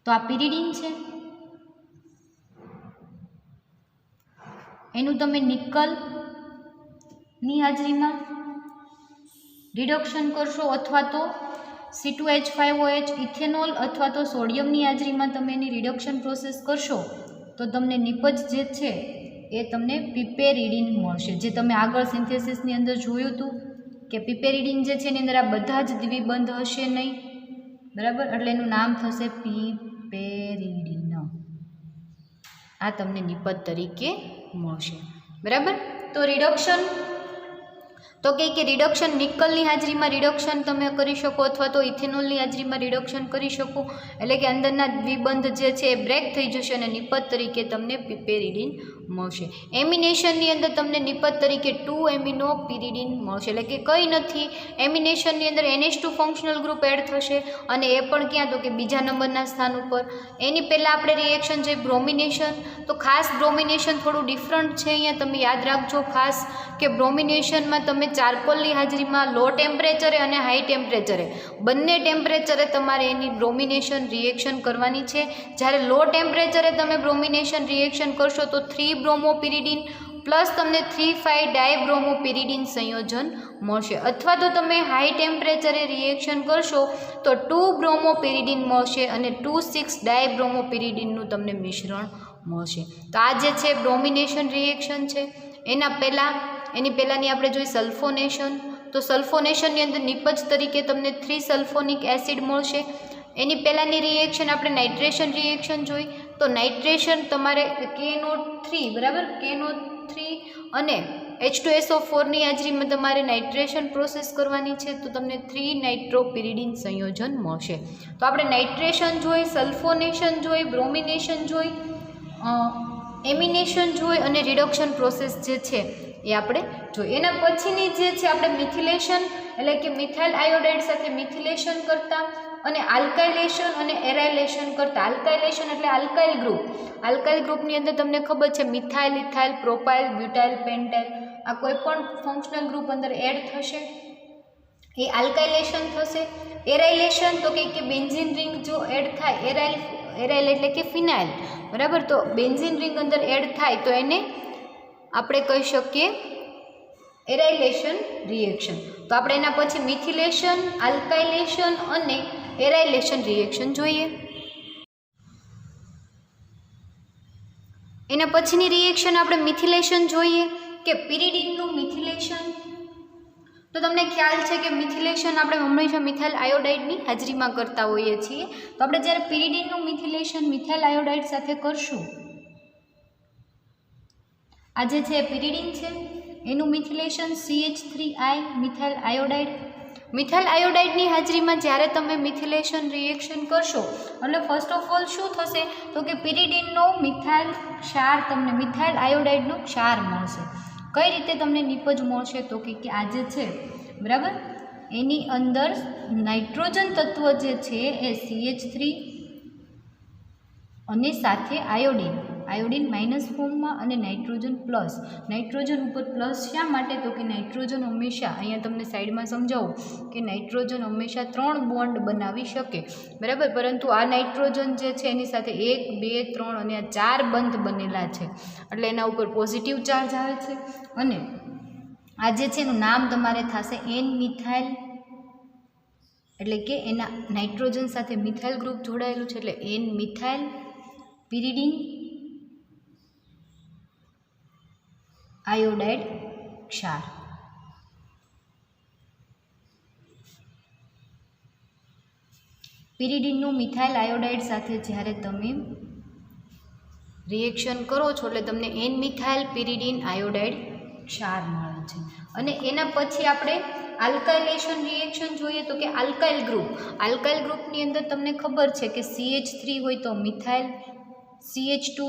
તો આ પિરિડીન છે એનું તમે નિકલની હાજરીમાં રિડક્શન કરશો અથવા તો C2H5OH ઇથેનોલ અથવા તો સોડિયમની હાજરીમાં તમે એની રિડક્શન પ્રોસેસ કરશો તો તમને નિપજ જે છે એ તમને પિપેરિડીન મળશે. જે તમે આગળ સિન્થેસિસની અંદર જોયું હતું કે પિપેરિડીન જે છે એની અંદર આ બધા જ દ્વિબંધ હશે નહીં. બરાબર, એટલે એનું નામ થશે પિપેરિડીન. આ તમને નિપજ તરીકે મળશે. બરાબર. તો રિડક્શન તો કે રિડક્શન નિકલની હાજરીમાં રિડક્શન તમે કરી શકો અથવા તો ઇથેનોલની હાજરીમાં રિડક્શન કરી શકો, એટલે કે અંદરના દ્વિબંધ જે છે એ બ્રેક થઈ જશે અને નિપજ તરીકે તમને પિપેરિડીન મળશે. એમિનેશનની અંદર તમને નિપજ તરીકે 2 એમિનો પિરિડીન મળશે, એટલે કે કંઈ નથી, એમિનેશનની અંદર NH2 ફંક્શનલ ગ્રુપ એડ થશે અને એ પણ ક્યાં તો કે બીજા નંબરના સ્થાન ઉપર. એની પહેલાં આપણે રિએક્શન જે બ્રોમિનેશન, તો ખાસ બ્રોમિનેશન થોડું ડિફરન્ટ છે, અહીંયા તમે યાદ રાખજો ખાસ કે બ્રોમિનેશનમાં તમે ચારકોલની હાજરીમાં લો ટેમ્પરેચરે અને હાઈ ટેમ્પરેચરે બંને ટેમ્પરેચરે તમારે એની બ્રોમિનેશન રિએક્શન કરવાની છે. જ્યારે લો ટેમ્પરેચરે તમે બ્રોમિનેશન રિએક્શન કરશો તો 3 બ્રોમોપિરિડીન પ્લસ તમને 3,5 ડાયબ્રોમોપિરિડીન સંયોજન મળશે, અથવા તો તમે હાઈ ટેમ્પરેચરે રિએક્શન કરશો તો 2 બ્રોમોપિરિડીન મળશે અને 2,6 ડાયબ્રોમોપિરિડીનનું તમને મિશ્રણ મળશે. તો આ જે છે બ્રોમિનેશન રિએક્શન છે. એની પહેલાંની આપણે જોઈ સલ્ફોનેશન, તો સલ્ફોનેશનની અંદર નિપજ તરીકે તમને 3 સલ્ફોનિક એસિડ મળશે. એની પહેલાંની રિએક્શન આપણે નાઇટ્રેશન રિએક્શન જોઈ, તો નાઇટ્રેશન તમારે KNO3 બરાબર, KNO3 અને H2SO4ની હાજરીમાં તમારે નાઇટ્રેશન પ્રોસેસ કરવાની છે, તો તમને 3 નાઇટ્રોપિરિડીન સંયોજન મળશે. તો આપણે નાઇટ્રેશન જોઈ, સલ્ફોનેશન જોઈ, બ્રોમિનેશન જોઈ, એમિનેશન જોઈ અને રિડક્શન પ્રોસેસ જે છે એ આપણે જોઈએ. એના પછીની જે છે આપણે મિથિલેશન, એટલે કે મિથાઇલ આયોડાઇડ સાથે મિથિલેશન કરતા અને આલ્કાઇલેશન અને એરાઇલેશન કરતા. આલ્કાઇલેશન એટલે આલ્કાઇલ ગ્રુપ, આલ્કાઇલ ગ્રુપની અંદર તમને ખબર છે મિથાઇલ, ઇથાઇલ, પ્રોપાઇલ, બ્યુટાઇલ, પેન્ટાઇલ, આ કોઈ પણ ફંક્શનલ ગ્રુપ અંદર એડ થશે એ આલ્કાઇલેશન થશે. એરાઇલેશન તો કે બેન્ઝીન રિંગ જો એડ થાય, એરાઇલ એટલે કે ફિનાઇલ બરાબર, તો બેન્ઝીન રિંગ અંદર એડ થાય તો એને આપણે કહી શકીએ એરાઇલેશન રિએક્શન. તો આપણે એના પછી મિથિલેશન, આલ્કાઇલેશન અને એરાઇલેશન રિએક્શન જોઈએ. એના પછીની રિએક્શન આપણે મિથિલેશન જોઈએ કે પિરિડીનનું મિથિલેશન. તો તમને ખ્યાલ છે કે મિથિલેશન આપણે હંમેશા મિથાઇલ આયોડાઇડની હાજરીમાં કરતા હોઈએ છીએ. તો આપણે જ્યારે પિરિડીનનું મિથિલેશન મિથાઇલ આયોડાઇડ સાથે કરશું, આ જે છે પિરિડીન છે એનું મિથિલેશન CH3I મિથાઇલ આયોડાઇડ. મિથાઇલ આયોડાઇડની હાજરીમાં જ્યારે તમે મિથિલેશન રિએક્શન કરશો એટલે ફર્સ્ટ ઓફ ઓલ શું થશે તો કે પિરિડીનનો મિથાઇલ ક્ષાર, તમને મિથાઇલ આયોડાઇડનો ક્ષાર મળશે. કઈ રીતે તમને નિપજ મળશે તો કે આ જે છે બરાબર, એની અંદર નાઇટ્રોજન તત્વ જે છે એ CH3 અને સાથે આયોડિન માઇનસ ફોર્મમાં અને નાઇટ્રોજન પ્લસ. નાઇટ્રોજન ઉપર પ્લસ શા માટે તો કે નાઇટ્રોજન હંમેશા, અહીંયા તમને સાઈડમાં સમજાવું કે નાઇટ્રોજન હંમેશા 3 બોન્ડ બનાવી શકે બરાબર, પરંતુ આ નાઇટ્રોજન જે છે એની સાથે 1, 2, 3 અને આ 4 બંધ બનેલા છે એટલે એના ઉપર પોઝિટિવ ચાર્જ આવે છે. અને આ જે છે એનું નામ તમારે થશે N મિથાઇલ, એટલે કે એના નાઇટ્રોજન સાથે મિથાઇલ ગ્રુપ જોડાયેલું છે એટલે N મિથાઇલ પિરિડીન આયોડાઇડ ક્ષાર. પિરિડીનનું મિથાઇલ આયોડાઇડ સાથે જ્યારે તમે રિએક્શન કરો છો એટલે તમને N મિથાઇલ પિરિડીન આયોડાઇડ ક્ષાર મળે છે. અને એના પછી આપણે આલ્કાઇલેશન રિએક્શન જોઈએ તો કે આલ્કાઇલ ગ્રુપની અંદર તમને ખબર છે કે CH3 હોય તો મિથાઇલ, CH2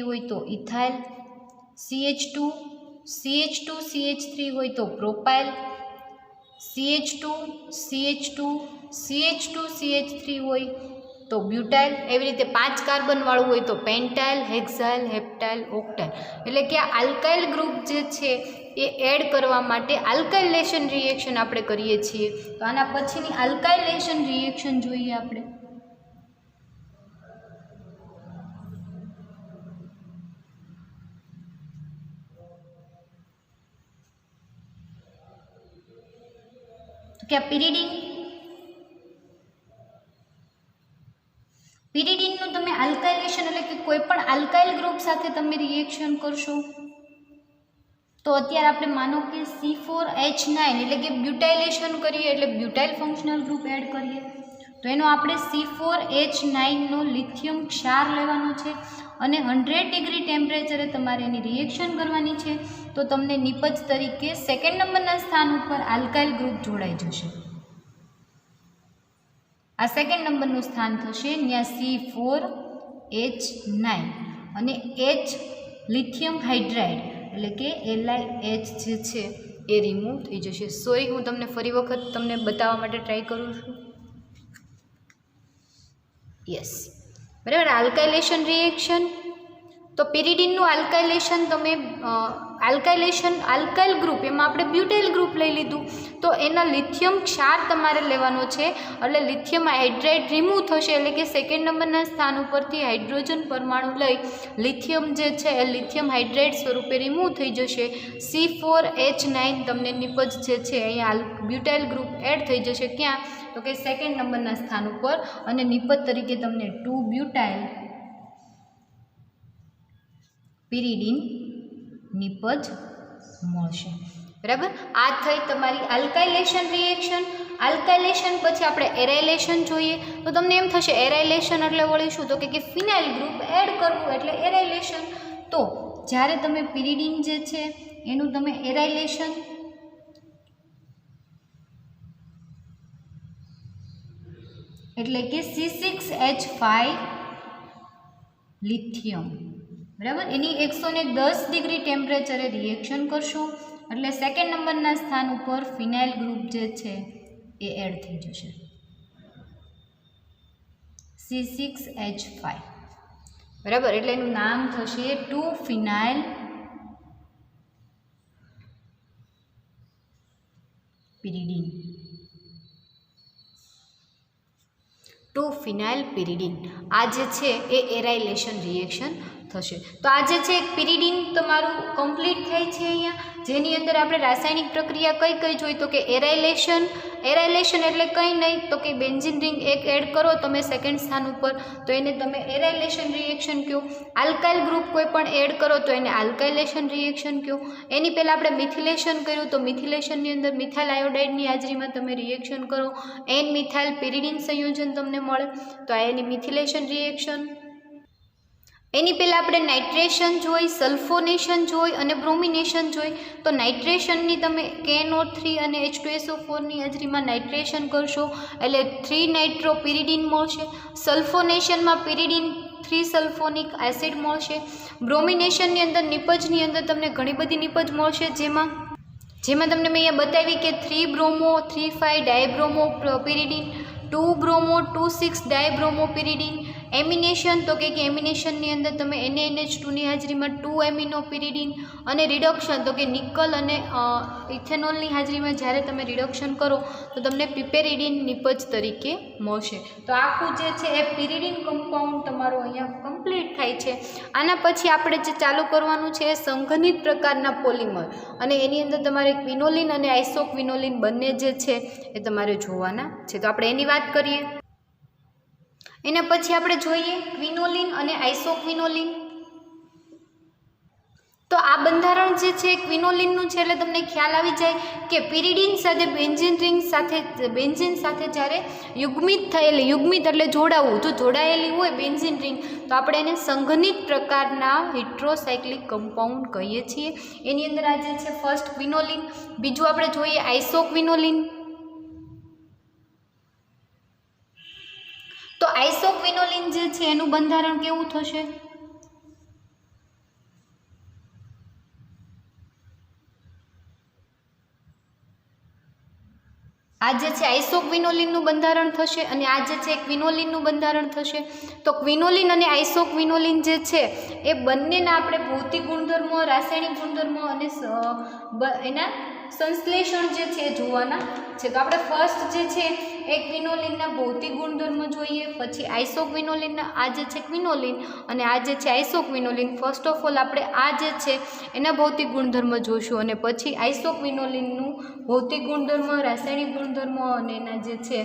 હોય તો ઇથાઇલ, CH2 હોય તો પ્રોપાઇલ, CH2 હોય તો બ્યુટાઇલ, એવી રીતે 5 કાર્બનવાળું હોય તો પેન્ટાઇલ, હેક્સાઇલ, હેપ્ટાઇલ, ઓક્ટાઇલ. એટલે કે આ આલ્કાઇલ ગ્રુપ જે છે એ એડ કરવા માટે આલ્કાઇલેશન રિએક્શન આપણે કરીએ છીએ. તો આના પછીની આલ્કાઇલેશન રિએક્શન જોઈએ આપણે. કે પિરિડીનનું તમે આલ્કાઇલેશન એટલે કે કોઈ પણ આલ્કાઇલ ગ્રુપ સાથે તમે રિએક્શન કરશો તો અત્યારે આપણે માનો કે C4H9 એટલે કે બ્યુટાઇલેશન કરીએ એટલે બ્યુટાઇલ ફંક્શનલ ગ્રુપ એડ કરીએ તો એનો આપણે C4H9 નો લિથિયમ ક્ષાર લેવાનો છે અને 100 ડિગ્રી ટેમ્પરેચરે તમારે એની રિએક્શન કરવાની છે, તો તમને નિપજ તરીકે સેકન્ડ નંબરના સ્થાન ઉપર આલ્કાઇલ ગ્રુપ જોડાઈ જશે. આ સેકન્ડ નંબરનું સ્થાન થશે. ત્યાં C4H9 અને H લિથિયમ હાઇડ્રાઇડ એટલે કે LiH જે છે એ રિમૂવ થઈ જશે. સોરી, હું તમને ફરી વખત તમને બતાવવા માટે ટ્રાય કરું છું. યસ, બરાબર. આલ્કાઇલેશન રિએક્શન, તો પિરિડીનનું આલ્કાઇલેશન તમે આલ્કાઇલ ગ્રુપ, એમાં આપણે બ્યુટાઇલ ગ્રુપ લઈ લીધું, તો એના લિથિયમ ક્ષાર તમારે લેવાનો છે, એટલે લિથિયમ હાઇડ્રાઇડ રિમૂવ થશે, એટલે કે સેકન્ડ નંબરના સ્થાન ઉપરથી હાઇડ્રોજન પરમાણુ લઈ લિથિયમ જે છે એ લિથિયમ હાઇડ્રાઇડ સ્વરૂપે રિમૂવ થઈ જશે. C4H9 તમને નિપજ જે છે અહીંયા બ્યુટાઇલ ગ્રુપ એડ થઈ જશે. ક્યાં? તો કે સેકન્ડ નંબરના સ્થાન ઉપર, અને નિપજ તરીકે તમને 2-બ્યુટાઇલ પિરિડીન નિપજ મળશે. બરાબર. આ થઈ તમારી આલ્કાઇલેશન રિએક્શન. આલ્કાઇલેશન પછી આપણે એરાઇલેશન જોઈએ, તો તમને એમ થશે એરાઇલેશન એટલે વળી શું? તો કે ફિનાઇલ ગ્રુપ એડ કરવું એટલે એરાઇલેશન. તો જ્યારે તમે પિરિડીન જે છે એનું તમે એરાઇલેશન એટલે કે C6H5 લિથિયમ, બરાબર, એની 110 ડિગ્રી ટેમ્પરેચરે રિએક્શન કરશો, એટલે સેકન્ડ નંબરના સ્થાન ઉપર ફિનાઇલ ગ્રુપ જે છે એ એડ થઈ જશે, C6H5, બરાબર. એટલે એનું નામ થશે 2-ફિનાઇલ પિરિડીન. 2-ફિનાઇલ પિરિડીન. આ જે છે એ એરાઇલેશન રિએક્શન થશે. તો આ જે છે એક પિરિડીન તમારું કમ્પ્લીટ થાય છે અહીંયા, જેની અંદર આપણે રાસાયણિક પ્રક્રિયા કઈ કઈ જોઈ? તો કે એરાઇલેશન. એરાઇલેશન એટલે કંઈ નહીં તો કે બેન્ઝીન રિંગ એક એડ કરો તમે સેકન્ડ સ્થાન ઉપર, તો એને તમે એરાઇલેશન રિએક્શન કહો. આલ્કાઇલ ગ્રુપ કોઈ પણ એડ કરો તો એને આલ્કાઇલેશન રિએક્શન કહો. એની પહેલાં આપણે મિથિલેશન કર્યું, તો મિથિલેશનની અંદર મિથાઇલ આયોડાઇડની હાજરીમાં તમે રિએક્શન કરો, એન મિથાઇલ પિરિડીન સંયોજન તમને મળે, તો આ એની મિથિલેશન રિએક્શન. એની પહેલાં આપણે નાઇટ્રેશન જોઈ, સલ્ફોનેશન જોઈ અને બ્રોમિનેશન જોઈ. તો નાઇટ્રેશનની તમે KNO3 અને H2SO4ની હાજરીમાં નાઇટ્રેશન કરશો એટલે 3-નાઇટ્રો પિરિડીન મળશે. સલ્ફોનેશનમાં પિરિડીન 3-સલ્ફોનિક એસિડ મળશે. બ્રોમિનેશનની અંદર નિપજની અંદર તમને ઘણી બધી નિપજ મળશે, જેમાં તમને મેં અહીંયા બતાવી કે 3-બ્રોમો 3,5 ડાયબ્રોમો પિરિડીન, 2-બ્રોમો 2,6 ડાયબ્રોમો પિરિડીન. એમિનેશન, તો કે એમિનેશનની અંદર તમે NaNH2ની હાજરીમાં 2-એમિનો પિરિડીન, અને રિડક્શન તો કે નિકલ અને ઇથેનોલની હાજરીમાં જ્યારે તમે રિડક્શન કરો તો તમને પિપેરિડીન નિપજ તરીકે મળશે. તો આખું જે છે એ પિરિડીન કમ્પાઉન્ડ તમારો અહીંયા કમ્પ્લીટ થાય છે. આના પછી આપણે જે ચાલુ કરવાનું છે એ સંઘનિત પ્રકારના પોલિમર, અને એની અંદર તમારે ક્વિનોલિન અને આઇસોક્વિનોલિન બંને જે છે એ તમારે જોવાના છે. તો આપણે એની વાત કરીએ. એના પછી આપણે જોઈએ ક્વિનોલિન અને આઇસોક્વિનોલિન. તો આ બંધારણ જે છે ક્વિનોલિનનું છે, એટલે તમને ખ્યાલ આવી જાય કે પિરિડીન સાથે બેન્ઝીન રિંગ સાથે જ્યારે યુગ્મિત થયેલી, યુગ્મિત એટલે જોડાવું, જો જોડાયેલી હોય બેન્ઝીન રિંગ તો આપણે એને સંઘનિત પ્રકારના હિટ્રોસાયક્લિક કમ્પાઉન્ડ કહીએ છીએ. એની અંદર આ જે છે ફર્સ્ટ ક્વિનોલિન, બીજું આપણે જોઈએ આઇસોક્વિનોલિન. તો આઇસોક્વિનોલિન જે છે એનું બંધારણ કેવું થશે? આ જે છે આઇસોક્વિનોલિનનું બંધારણ થશે, અને આ જે છે ક્વિનોલિનનું બંધારણ થશે. તો ક્વિનોલિન અને આઇસોક્વિનોલિન જે છે એ બંનેના આપણે ભૌતિક ગુણધર્મો, રાસાયણિક ગુણધર્મો અને એના સંશ્લેષણ જે છે એ જોવાના છે. તો આપણે ફર્સ્ટ જે છે એ ક્વિનોલિનના ભૌતિક ગુણધર્મો જોઈએ, પછી આઇસોક્વિનોલિનના, આ જે છે ક્વિનોલિન અને આ જે છે આઇસોક્વિનોલિન. ફર્સ્ટ ઓફ ઓલ આપણે આ જે છે એના ભૌતિક ગુણધર્મો જોઈશું, અને પછી આઇસોક્વિનોલિનનું ભૌતિક ગુણધર્મ, રાસાયણિક ગુણધર્મો અને એના જે છે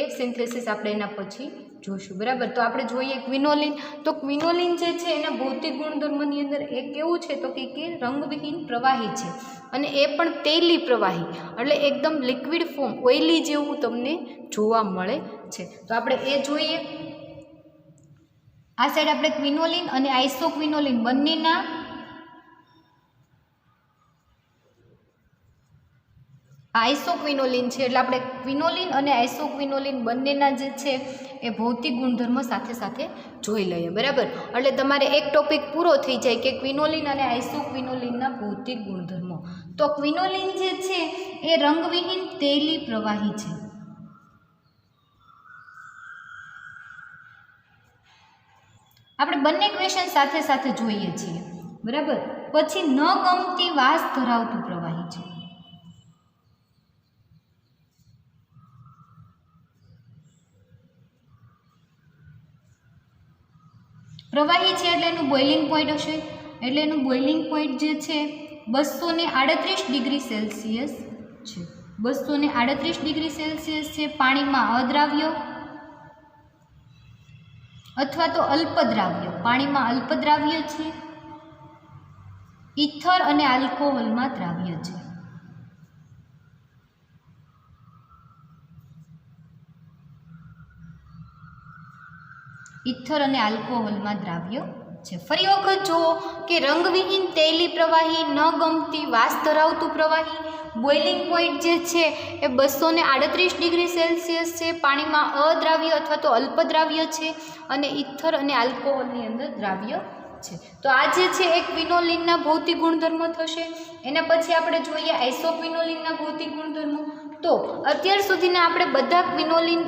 એ સિન્થેસિસ આપણે એના પછી જોઈશું. બરાબર. તો આપણે જોઈએ ક્વિનોલિન. તો ક્વિનોલિન જે છે એના ભૌતિક ગુણધર્મની અંદર એ કેવું છે તો કે રંગવિહીન પ્રવાહી છે, અને એ પણ તૈલી પ્રવાહી, એટલે એકદમ લિક્વિડ ફોર્મ, ઓઇલી જેવું તમને જોવા મળે છે. તો આપણે એ જોઈએ. આ સાઈડ આપણે ક્વિનોલિન અને આઇસોક્વિનોલિન બંનેના આઇસોક્વિનોલિન છે એટલે આપણે ક્વિનોલિન અને આઇસોક્વિનોલિન બંનેના જે છે એ ભૌતિક ગુણધર્મો સાથે સાથે જોઈ લઈએ, બરાબર. એટલે તમારે એક ટોપિક પૂરો થઈ જાય કે ક્વિનોલિન અને આઇસોક્વિનોલિનના ભૌતિક ગુણધર્મો. તો ક્વિનોલિન જે છે એ રંગવિહીન તૈલી પ્રવાહી છે. આપણે બંને ક્વેશ્ચન સાથે સાથે જોઈએ છીએ, બરાબર. પછી ન ગમતી વાસ ધરાવતું પ્રવાહી છે. પ્રવાહી છે એટલે એનું બોઇલિંગ પોઈન્ટ હશે, એટલે એનું બોઇલિંગ પોઈન્ટ જે છે 238 ડિગ્રી સેલ્સિયસ છે. 238 ડિગ્રી સેલ્સિયસ છે. પાણીમાં અદ્રાવ્ય અથવા તો અલ્પદ્રાવ્ય, પાણીમાં અલ્પદ્રાવ્ય છે, ઇથર અને આલ્કોહોલમાં દ્રાવ્ય છે. ઇથર અને આલ્કોહોલમાં દ્રાવ્ય છે. ફરી વખત જુઓ કે રંગવિહીન તૈલી પ્રવાહી, ન ગમતી વાસ ધરાવતું પ્રવાહી, બોઇલિંગ પોઈન્ટ જે છે એ 238 ડિગ્રી સેલ્સિયસ છે, પાણીમાં અદ્રાવ્ય અથવા તો અલ્પદ્રાવ્ય છે અને ઇથર અને આલ્કોહોલની અંદર દ્રાવ્ય છે. તો આ જે છે એ ક્વિનોલિનના ભૌતિક ગુણધર્મો થશે. એના પછી આપણે જોઈએ આઇસોક્વિનોલિનના ભૌતિક ગુણધર્મો. તો અત્યાર સુધીના આપણે બધા ક્વિનોલિન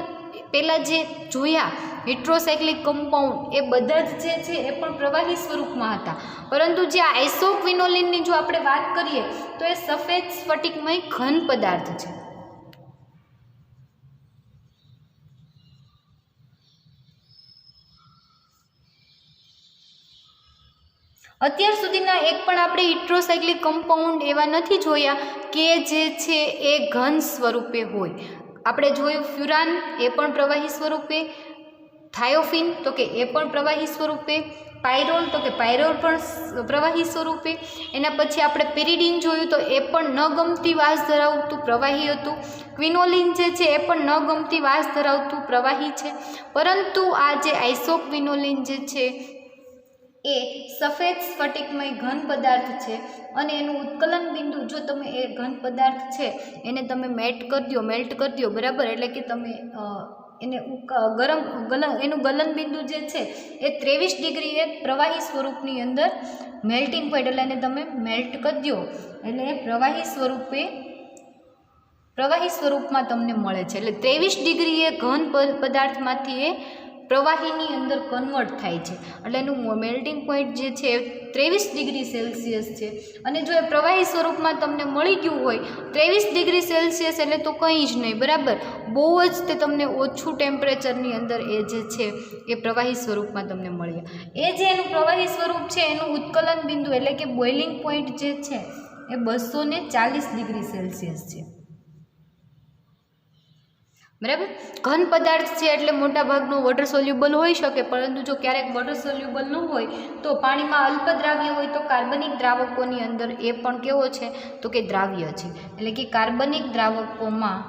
પહેલાં જે જોયા હેટ્રોસાયક્લિક કમ્પાઉન્ડ એ બધા જ જે છે એ પણ પ્રવાહી સ્વરૂપમાં હતા, પરંતુ જે આઇસોક્વિનોલિનની જો આપણે વાત કરીએ તો એ સફેદ સ્ફટિકમય ઘન પદાર્થ છે. અત્યાર સુધીના એક પણ આપણે હેટ્રોસાયક્લિક કમ્પાઉન્ડ એવા નથી જોયા કે જે છે એ ઘન સ્વરૂપે હોય. આપણે જોયું ફ્યુરાન, એ પણ પ્રવાહી સ્વરૂપે, થાયોફિન તો કે એ પણ પ્રવાહી સ્વરૂપે, પાયરોલ તો કે પાયરોલ પણ પ્રવાહી સ્વરૂપે. એના પછી આપણે પેરિડીન જોયું તો એ પણ ન ગમતી વાસ ધરાવતું પ્રવાહી હતું. ક્વિનોલિન જે છે એ પણ ન ગમતી વાસ ધરાવતું પ્રવાહી છે. પરંતુ આ જે આઇસોક્વિનોલિન જે છે એ સફેદ સ્ફટિકમય ઘન પદાર્થ છે અને એનું ઉત્કલન બિંદુ જો તમે એ ઘન પદાર્થ છે એને તમે મેલ્ટ કરી દો, બરાબર, એટલે કે તમે એને એનું ગલન બિંદુ જે છે એ 23 ડિગ્રીએ પ્રવાહી સ્વરૂપની અંદર મેલ્ટિંગ પોઈન્ટ, એટલે એને તમે મેલ્ટ કરી દો એટલે એ પ્રવાહી સ્વરૂપમાં તમને મળે છે. એટલે 23 ડિગ્રીએ ઘન પદાર્થમાંથી એ પ્રવાહીની અંદર કન્વર્ટ થાય છે. એટલે એનું મેલ્ટિંગ પોઈન્ટ જે છે 23 ડિગ્રી સેલ્સિયસ છે. અને જો એ પ્રવાહી સ્વરૂપમાં તમને મળી ગયું હોય 23 ડિગ્રી સેલ્સિયસ એટલે તો કંઈ જ નહીં, બરાબર, બહુ જ તે તમને ઓછું ટેમ્પરેચરની અંદર એ જે છે એ પ્રવાહી સ્વરૂપમાં તમને મળી જાય. એ જે એનું પ્રવાહી સ્વરૂપ છે એનું ઉત્કલન બિંદુ એટલે કે બોઇલિંગ પોઈન્ટ જે છે એ 240 ડિગ્રી સેલ્સિયસ છે, બરાબર. ઘન પદાર્થ છે એટલે મોટા ભાગનો વોટર સોલ્યુબલ હોઈ શકે, પરંતુ જો ક્યારેક વોટર સોલ્યુબલ ન હોય તો પાણીમાં અલ્પદ્રાવ્ય હોય તો કાર્બનિક દ્રાવકોની અંદર એ પણ કેવો છે તો કે દ્રાવ્ય છે. એટલે કે કાર્બનિક દ્રાવકોમાં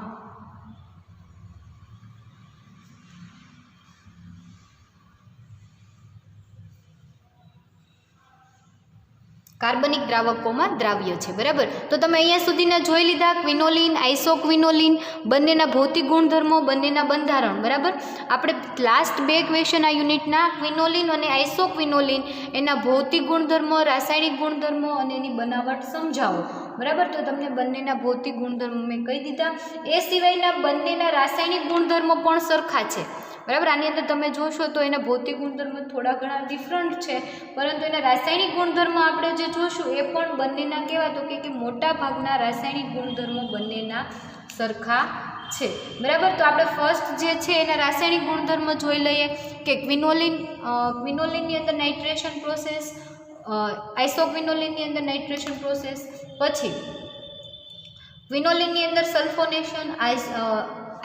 દ્રાવ્ય છે, બરાબર. તો તમે અહીંયા સુધીના જોઈ લીધા ક્વિનોલિન, આઇસોક્વિનોલિન બંનેના ભૌતિક ગુણધર્મો, બંનેના બંધારણ, બરાબર. આપણે લાસ્ટ 2 ક્વેશ્ચન આ યુનિટના ક્વિનોલિન અને આઇસોક્વિનોલિન એના ભૌતિક ગુણધર્મો, રાસાયણિક ગુણધર્મો અને એની બનાવટ સમજાવો, બરાબર. તો તમને બંનેના ભૌતિક ગુણધર્મો મેં કહી દીધા. એ સિવાયના બંનેના રાસાયણિક ગુણધર્મો પણ સરખા છે, બરાબર. આની અંદર તમે જોશો તો એના ભૌતિક ગુણધર્મો થોડા ઘણા ડિફરન્ટ છે, પરંતુ એના રાસાયણિક ગુણધર્મો આપણે જે જોશું એ પણ બંનેના કેવા તો કે મોટા ભાગના રાસાયણિક ગુણધર્મો બંનેના સરખા છે, બરાબર. તો આપણે ફર્સ્ટ જે છે એના રાસાયણિક ગુણધર્મો જોઈ લઈએ કે ક્વિનોલિનની અંદર નાઇટ્રેશન પ્રોસેસ, આઇસોક્વિનોલિનની અંદર નાઇટ્રેશન પ્રોસેસ, પછી ક્વિનોલિનની અંદર સલ્ફોનેશન,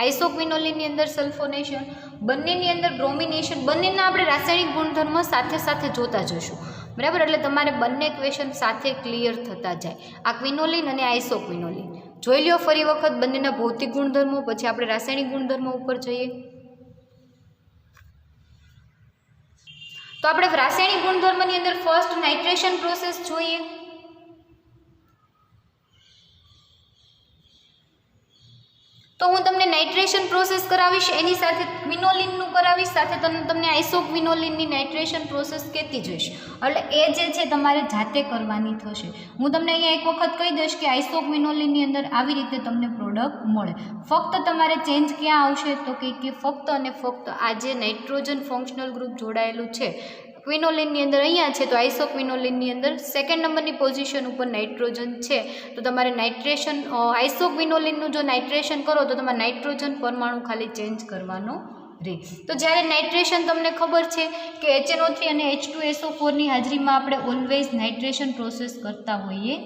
આઇસોક્વિનોલિનની અંદર સલ્ફોનેશન, બંનેની અંદર બ્રોમિનેશન. બંનેના આપણે રાસાયણિક ગુણધર્મો સાથે સાથે જોતા જશું, બરાબર. એટલે તમારે બંને ક્વેશ્ચન સાથે ક્લિયર થતા જાય. આ ક્વિનોલિન અને આઇસોક્વિનોલિન જોઈ લ્યો ફરી વખત બંનેના ભૌતિક ગુણધર્મો, પછી આપણે રાસાયણિક ગુણધર્મો ઉપર જઈએ. તો આપણે રાસાયણિક ગુણધર્મની અંદર ફર્સ્ટ નાઇટ્રેશન પ્રોસેસ જોઈએ. તો હું તમને નાઇટ્રેશન પ્રોસેસ કરાવીશ, એની સાથે ક્વિનોલિનનું કરાવીશ, સાથે તમને આઇસોક્વિનોલિનની નાઇટ્રેશન પ્રોસેસ કહેતી જઈશ. એટલે એ જે છે તમારે જાતે કરવાની થશે. હું તમને અહીંયા એક વખત કહી દઈશ કે આઇસોક્વિનોલિનની અંદર આવી રીતે તમને પ્રોડક્ટ મળે. ફક્ત તમારે ચેન્જ ક્યાં આવશે તો કે ફક્ત અને ફક્ત આ જે નાઇટ્રોજન ફંક્શનલ ગ્રુપ જોડાયેલું છે ક્વિનોલિનની અંદર અહીંયા છે, તો આઇસોક્વિનોલિનની અંદર સેકન્ડ નંબરની પોઝિશન ઉપર નાઇટ્રોજન છે. તો તમારે નાઇટ્રેશન આઇસોક્વિનોલિનનું જો નાઇટ્રેશન કરો તો તમારે નાઇટ્રોજન પરમાણુ ખાલી ચેન્જ કરવાનો રહે. તો જ્યારે નાઇટ્રેશન તમને ખબર છે કે HNO3 અને H2SO4 ની હાજરીમાં આપણે ઓલવેઝ નાઇટ્રેશન પ્રોસેસ કરતા હોઈએ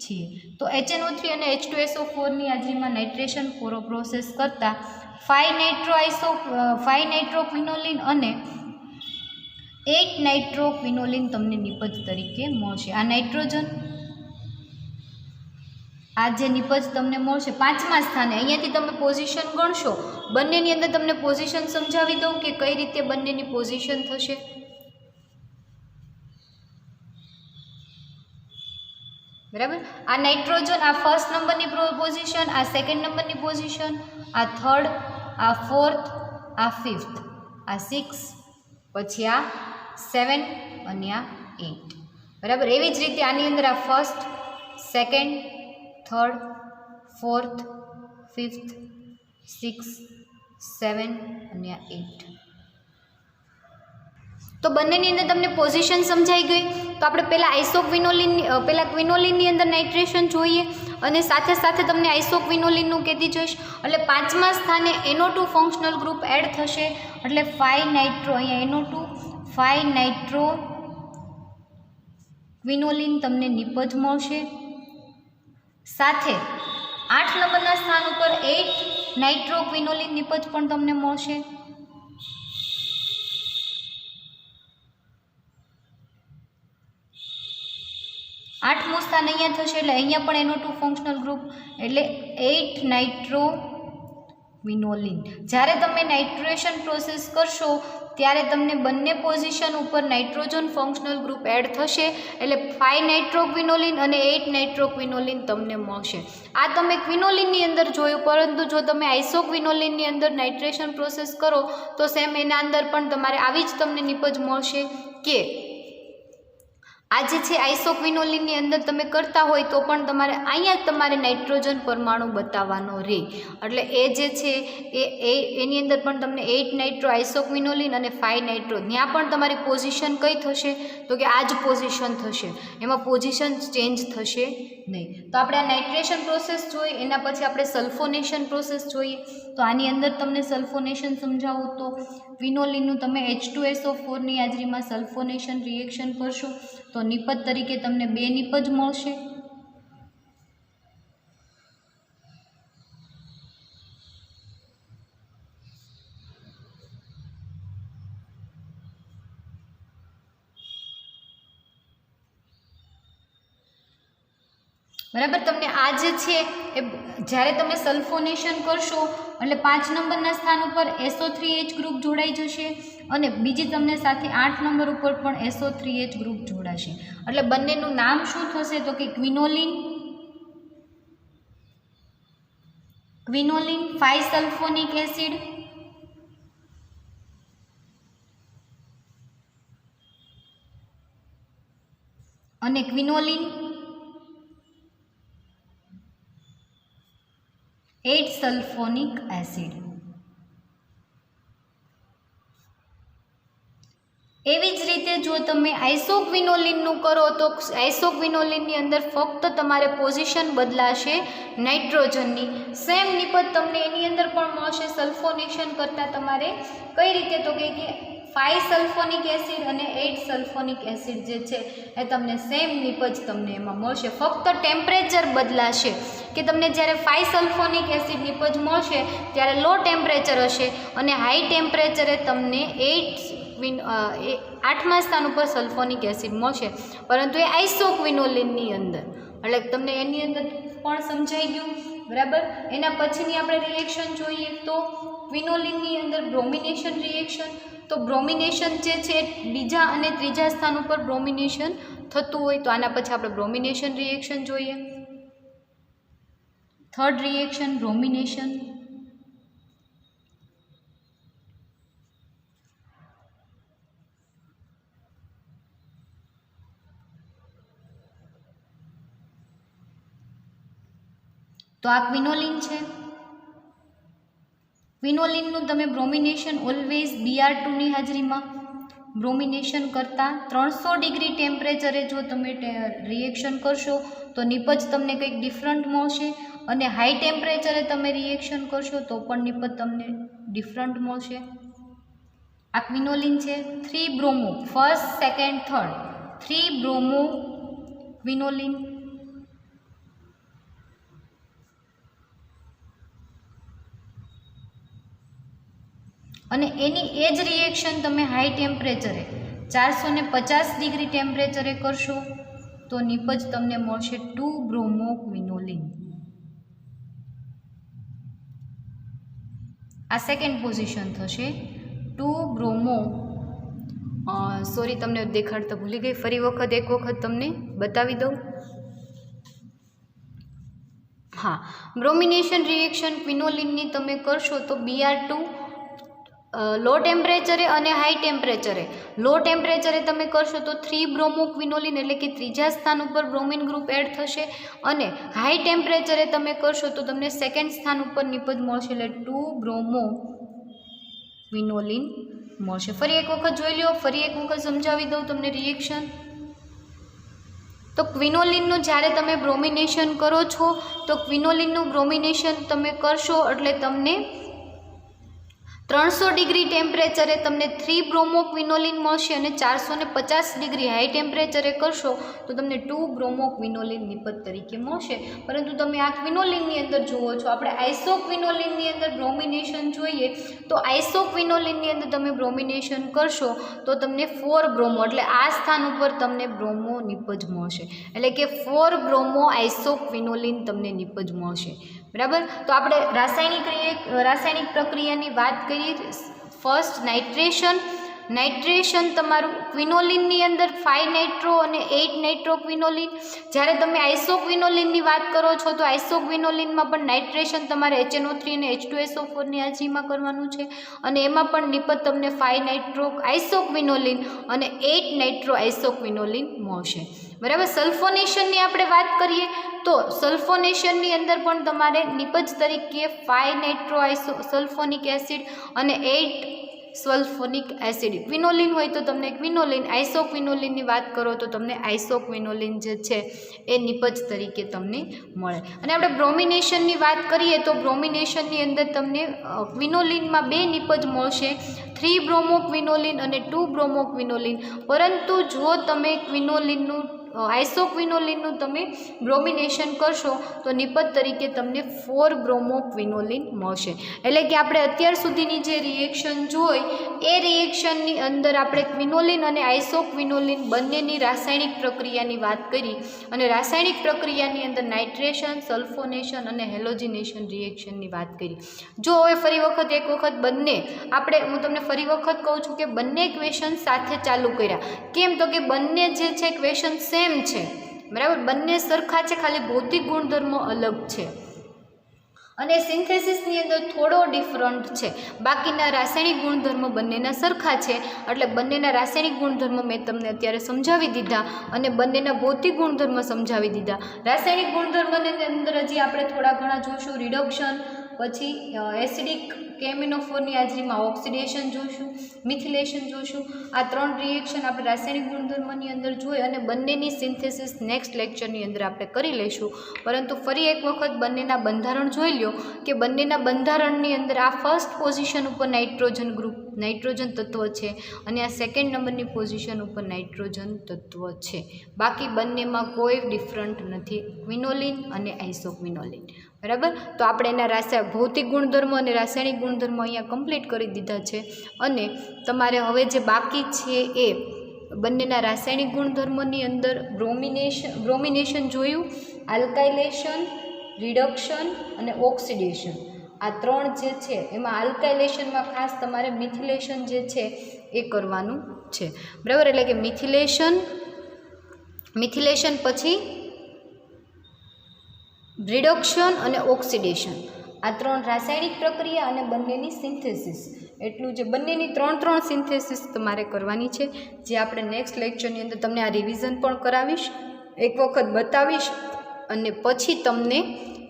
છીએ. તો HNO3 અને H2SO4 ની હાજરીમાં નાઇટ્રેશન પ્રોસેસ કરતા 5 નાઇટ્રોક્વિનોલિન અને 8 નાઇટ્રોક્વિનોલિન તમને નિપજ તરીકે મળશે. આ નાઇટ્રોજન આ જે નિપજ તમને મળશે 5મા સ્થાને. અહીંયાથી તમે પોઝિશન ગણશો, બંનેની અંદર તમને પોઝિશન સમજાવી દઉં કે કઈ રીતે બંનેની પોઝિશન થશે. બરાબર, આ નાઇટ્રોજન આ ફર્સ્ટ નંબરની પોઝિશન, આ સેકન્ડ નંબરની પોઝિશન, આ થર્ડ, આ ફોર્થ, આ ફિફ્થ, આ 6, પછી આ 7 અને આ 8. બરાબર, એવી જ રીતે આની અંદર આ first, second, third, fourth, fifth, 6, 7 અને આ 8. તો બંનેની અંદર તમને પોઝિશન સમજાઈ ગઈ. તો આપણે પહેલાં ક્વિનોલિનની અંદર નાઇટ્રેશન જોઈએ અને સાથે સાથે તમને આઇસોક્વિનોલિનનું કહેતી જોઈશ. એટલે 5મા સ્થાને NO2 ફંક્શનલ ગ્રુપ એડ થશે. એટલે 5 નાઇટ્રો, અહીંયા NO2 5 નાઇટ્રો ક્વિનોલિન તમને નિપજ મળશે. સાથે 8 નંબરના સ્થાન ઉપર 8 નાઇટ્રોક્વિનોલિન નિપજ પણ તમને મળશે. આઠમું સ્થાન અહીંયા થશે એટલે અહીંયા પણ NO2 ફંક્શનલ ગ્રુપ એટલે 8 નાઇટ્રોક્વિનોલિન. જ્યારે તમે નાઇટ્રેશન પ્રોસેસ કરશો ત્યારે તમને બંને પોઝિશન ઉપર નાઇટ્રોજન ફંક્શનલ ગ્રુપ એડ થશે. એટલે 5 નાઇટ્રોક્વિનોલિન અને 8 નાઇટ્રોક્વિનોલિન તમને મળશે. આ તમે ક્વિનોલિનની અંદર જોયું, પરંતુ જો તમે આઇસોક્વિનોલિનની અંદર નાઇટ્રેશન પ્રોસેસ કરો તો સેમ એના અંદર પણ તમારે આવી જ તમને નિપજ મળશે કે આ જે છે આઇસોક્વિનોલિનની અંદર તમે કરતા હોય તો પણ તમારે અહીંયા જ તમારે નાઇટ્રોજન પરમાણુ બતાવવાનો રહે. એટલે એ જે છે એની અંદર પણ તમને 8 નાઇટ્રો આઇસોક્વિનોલિન અને 5 નાઇટ્રો, ત્યાં પણ તમારી પોઝિશન કઈ થશે તો કે આ જ પોઝિશન થશે, એમાં પોઝિશન ચેન્જ થશે નહીં. તો આપણે આ નાઇટ્રેશન પ્રોસેસ જોઈએ, એના પછી આપણે સલ્ફોનેશન પ્રોસેસ જોઈએ. તો આની અંદર તમને સલ્ફોનેશન સમજાવું તો ક્વિનોલિનનું તમે H2SO4 ની હાજરીમાં સલ્ફોનેશન રિએક્શન કરશો તો નિપજ તરીકે તમને 2 નિપજ મળશે. બરાબર, તમને આ જે છે એ જ્યારે તમે સલ્ફોનેશન કરશો એટલે 5 નંબરના સ્થાન ઉપર SO3H ગ્રુપ જોડાઈ જશે અને બીજી તમને સાથે 8 નંબર ઉપર પણ SO3H ગ્રુપ જોડાશે. એટલે બંનેનું નામ શું થશે તો કે ક્વિનોલિન 5 સલ્ફોનિક એસિડ અને ક્વિનોલિન 8 સલ્ફોનિક એસિડ. એવી જ રીતે જો તમે આઇસોક્વિનોલિનનું કરો તો આઇસોક્વિનોલિનની અંદર ફક્ત તમારે પોઝિશન બદલાશે નાઇટ્રોજનની. સેમ નિપજ તમને એની અંદર પણ મળશે. સલ્ફોનેશન કરતાં તમારે કઈ રીતે તો કે 5 સલ્ફોનિક એસિડ અને 8 સલ્ફોનિક એસિડ જે છે એ તમને સેમ નિપજ તમને એમાં મળશે. ફક્ત ટેમ્પરેચર બદલાશે કે તમને જ્યારે 5 સલ્ફોનિક એસિડ નિપજ મળશે ત્યારે લો ટેમ્પરેચર હશે અને હાઈ ટેમ્પરેચરે તમને 8મા સ્થાન ઉપર સલ્ફોનિક એસિડ મળશે, પરંતુ એ આઇસોક્વિનોલિનની અંદર. એટલે તમને એની અંદર પણ સમજાઈ ગયું. બરાબર, એના પછીની આપણે રિએક્શન જોઈએ તો ક્વિનોલિનની અંદર બ્રોમિનેશન રિએક્શન, તો બ્રોમિનેશન જે છે બીજા અને ત્રીજા સ્થાન ઉપર બ્રોમિનેશન થતું હોય તો આના પછી આપણે બ્રોમિનેશન રિએક્શન જોઈએ. Third reaction bromination. તો આ ક્વિનોલિન છે. ક્વિનોલિનનું તમે બ્રોમિનેશન ઓલવેઝ Br2ની હાજરીમાં બ્રોમિનેશન કરતાં 300 ડિગ્રી ટેમ્પરેચરે જો તમે રિએક્શન કરશો તો નિપજ તમને કંઈક ડિફરન્ટ મળશે, અને હાઈ ટેમ્પરેચરે તમે રિએક્શન કરશો તો પણ નિપજ તમને ડિફરન્ટ મળશે. આ ક્વિનોલિન છે. 3 bromo, first second third 3 bromo quinoline. અને એની એ જ રિએક્શન તમે હાઈ ટેમ્પરેચરે 450 ડિગ્રી ટેમ્પરેચરે કરશો તો નિપજ તમને મળશે 2 બ્રોમો ક્વિનોલિન. આ સેકન્ડ પોઝિશન થશે 2 બ્રોમો. સોરી, તમને દેખાડતા ભૂલી ગઈ, ફરી વખત એક વખત તમને બતાવી દઉં. હા, બ્રોમિનેશન રિએક્શન ક્વિનોલિનની તમે કરશો તો Br2 લો ટેમ્પરેચરે અને હાઈ ટેમ્પરેચરે. લો ટેમ્પરેચરે તમે કરશો તો 3 બ્રોમો ક્વિનોલિન એટલે કે ત્રીજા સ્થાન ઉપર બ્રોમિન ગ્રુપ એડ થશે, અને હાઈ ટેમ્પરેચરે તમે કરશો તો તમને સેકન્ડ સ્થાન ઉપર નિપજ મળશે એટલે 2 બ્રોમો ક્વિનોલિન મળશે. ફરી એક વખત જોઈ લો, ફરી એક વખત સમજાવી દઉં તમને રિએક્શન. તો ક્વિનોલિનનું જ્યારે તમે બ્રોમિનેશન કરો છો તો ક્વિનોલિનનું બ્રોમિનેશન તમે કરશો એટલે તમને 300 ડિગ્રી ટેમ્પરેચરે તમને 3 બ્રોમો ક્વિનોલિન મળશે, અને 450 ડિગ્રી હાઈ ટેમ્પરેચરે કરશો તો તમને 2 બ્રોમો ક્વિનોલિન નિપજ તરીકે મળશે. પરંતુ તમે આ ક્વિનોલિનની અંદર જુઓ છો, આપણે આઇસો ક્વિનોલિનની અંદર બ્રોમિનેશન જોઈએ તો આઇસો ક્વિનોલિનની અંદર તમે બ્રોમિનેશન કરશો તો તમને 4 બ્રોમો એટલે આ સ્થાન ઉપર તમને બ્રોમો નિપજ મળશે, એટલે કે 4 બ્રોમો આઇસો ક્વિનોલિન તમને નિપજ મળશે. બરાબર. તો આપણે રાસાયણિક પ્રક્રિયાની વાત કરીએ. ફર્સ્ટ નાઇટ્રેશન તમારું ક્વિનોલિનની અંદર 5 નાઇટ્રો અને 8 નાઇટ્રો ક્વિનોલિન. જ્યારે તમે આઇસો ક્વિનોલિનની વાત કરો છો તો આઇસો ક્વિનોલિનમાં પણ નાઇટ્રેશન તમારે HNO3 અને H2SO4ની હાજરીમાં કરવાનું છે, અને એમાં પણ નિપજ તમને 5 નાઇટ્રો આઇસો ક્વિનોલિન અને 8 નાઇટ્રો આઇસો ક્વિનોલિન મળશે. બરાબર. સલ્ફોનેશનની આપણે વાત કરીએ તો સલ્ફોનેશનની અંદર પણ તમારે નિપજ તરીકે 5 નાઇટ્રો સલ્ફોનિક એસિડ અને 8 સલ્ફોનિક એસિડ. ક્વિનોલિન હોય તો તમને ક્વિનોલિન, આઇસો ક્વિનોલિનની વાત કરો તો તમને આઇસો ક્વિનોલિન જે છે એ નિપજ તરીકે તમને મળે. અને આપણે બ્રોમિનેશનની વાત કરીએ તો બ્રોમિનેશનની અંદર તમને ક્વિનોલિનમાં 2 નિપજ મળશે, 3 બ્રોમો ક્વિનોલિન અને 2 બ્રોમો ક્વિનોલિન. પરંતુ જો તમે ક્વિનોલિનનું આઇસો ક્વિનોલિનનું તમે બ્રોમિનેશન કરશો તો નિપજ તરીકે તમને 4 બ્રોમો ક્વિનોલિન મળશે. એટલે કે આપણે અત્યાર સુધીની જે રિએક્શન જોઈ એ રિએક્શનની અંદર આપણે ક્વિનોલિન અને આઇસો ક્વિનોલિન બંનેની રાસાયણિક પ્રક્રિયાની વાત કરી, અને રાસાયણિક પ્રક્રિયાની અંદર નાઇટ્રેશન, સલ્ફોનેશન અને હેલોજિનેશન રિએક્શનની વાત કરી. જો હવે ફરી વખત એક વખત બંને હું તમને ફરી વખત કહું છું કે બંને ક્વેશ્ચન સાથે ચાલુ કર્યા. કેમ તો કે બંને જે છે ક્વેશ્ચન સેમ છે. બરાબર. બંને સરખા છે, ખાલી ભૌતિક ગુણધર્મો અલગ છે, અને સિન્થેસિસની અંદર થોડો ડિફરન્ટ છે. બાકીના રાસાયણિક ગુણધર્મો બંનેના સરખા છે, એટલે બંનેના રાસાયણિક ગુણધર્મો મેં તમને અત્યારે સમજાવી દીધા, અને બંનેના ભૌતિક ગુણધર્મ સમજાવી દીધા. રાસાયણિક ગુણધર્મની અંદર હજી આપણે થોડા ઘણા જોઈશું. રિડક્શન, પછી એસિડિક કેમિનોફોરની હાજરીમાં ઓક્સિડેશન જોઈશું, મિથિલેશન જોઈશું. આ 3 રિએક્શન આપણે રાસાયણિક ગુણધર્મની અંદર જોઈ, અને બંનેની સિન્થેસિસ નેક્સ્ટ લેક્ચરની અંદર આપણે કરી લઈશું. પરંતુ ફરી એક વખત બંનેના બંધારણ જોઈ લો કે બંનેના બંધારણની અંદર આ ફર્સ્ટ પોઝિશન ઉપર નાઇટ્રોજન તત્વ છે, અને આ સેકન્ડ નંબરની પોઝિશન ઉપર નાઇટ્રોજન તત્વ છે. બાકી બંનેમાં કોઈ ડિફરન્ટ નથી, ક્વિનોલિન અને આઇસો ક્વિનોલિન. બરાબર. તો આપણે એના ભૌતિક ગુણધર્મો અને રાસાયણિક ગુણધર્મો અહીંયા કમ્પ્લીટ કરી દીધા છે, અને તમારે હવે જે બાકી છે એ બંનેના રાસાયણિક ગુણધર્મોની અંદર બ્રોમિનેશન જોયું, આલ્કાઇલેશન, રિડક્શન અને ઓક્સિડેશન. આ 3 જે છે એમાં આલ્કાઇલેશનમાં ખાસ તમારે મિથિલેશન જે છે એ કરવાનું છે, બરાબર. એટલે કે મિથિલેશન પછી રિડક્શન અને ઓક્સિડેશન, આ 3 રાસાયણિક પ્રક્રિયા અને બંનેની સિન્થેસિસ, એટલું જે બંનેની 3 સિન્થેસિસ તમારે કરવાની છે, જે આપણે નેક્સ્ટ લેક્ચરની અંદર તમને આ રિવિઝન પણ કરાવીશ, એક વખત બતાવીશ, અને પછી તમને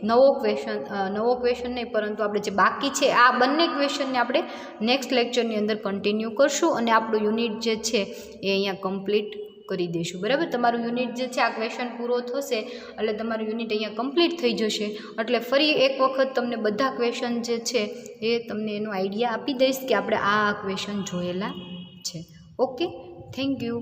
નવો ક્વેશ્ચન નહીં પરંતુ આપણે જે બાકી છે આ બંને ક્વેશ્ચનને આપણે નેક્સ્ટ લેક્ચરની અંદર કન્ટિન્યુ કરશું અને આપણું યુનિટ જે છે એ અહીંયા કમ્પ્લીટ કરી દઈશું, બરાબર. તમારું યુનિટ જે છે આ ક્વેશ્ચન પૂરો થશે એટલે તમારું યુનિટ અહીંયા કમ્પ્લીટ થઈ જશે. એટલે ફરી એક વખત તમને બધા ક્વેશ્ચન જે છે એ તમને એનો આઈડિયા આપી દઈશ કે આપણે આ ક્વેશ્ચન જોયેલા છે. Okay, thank you.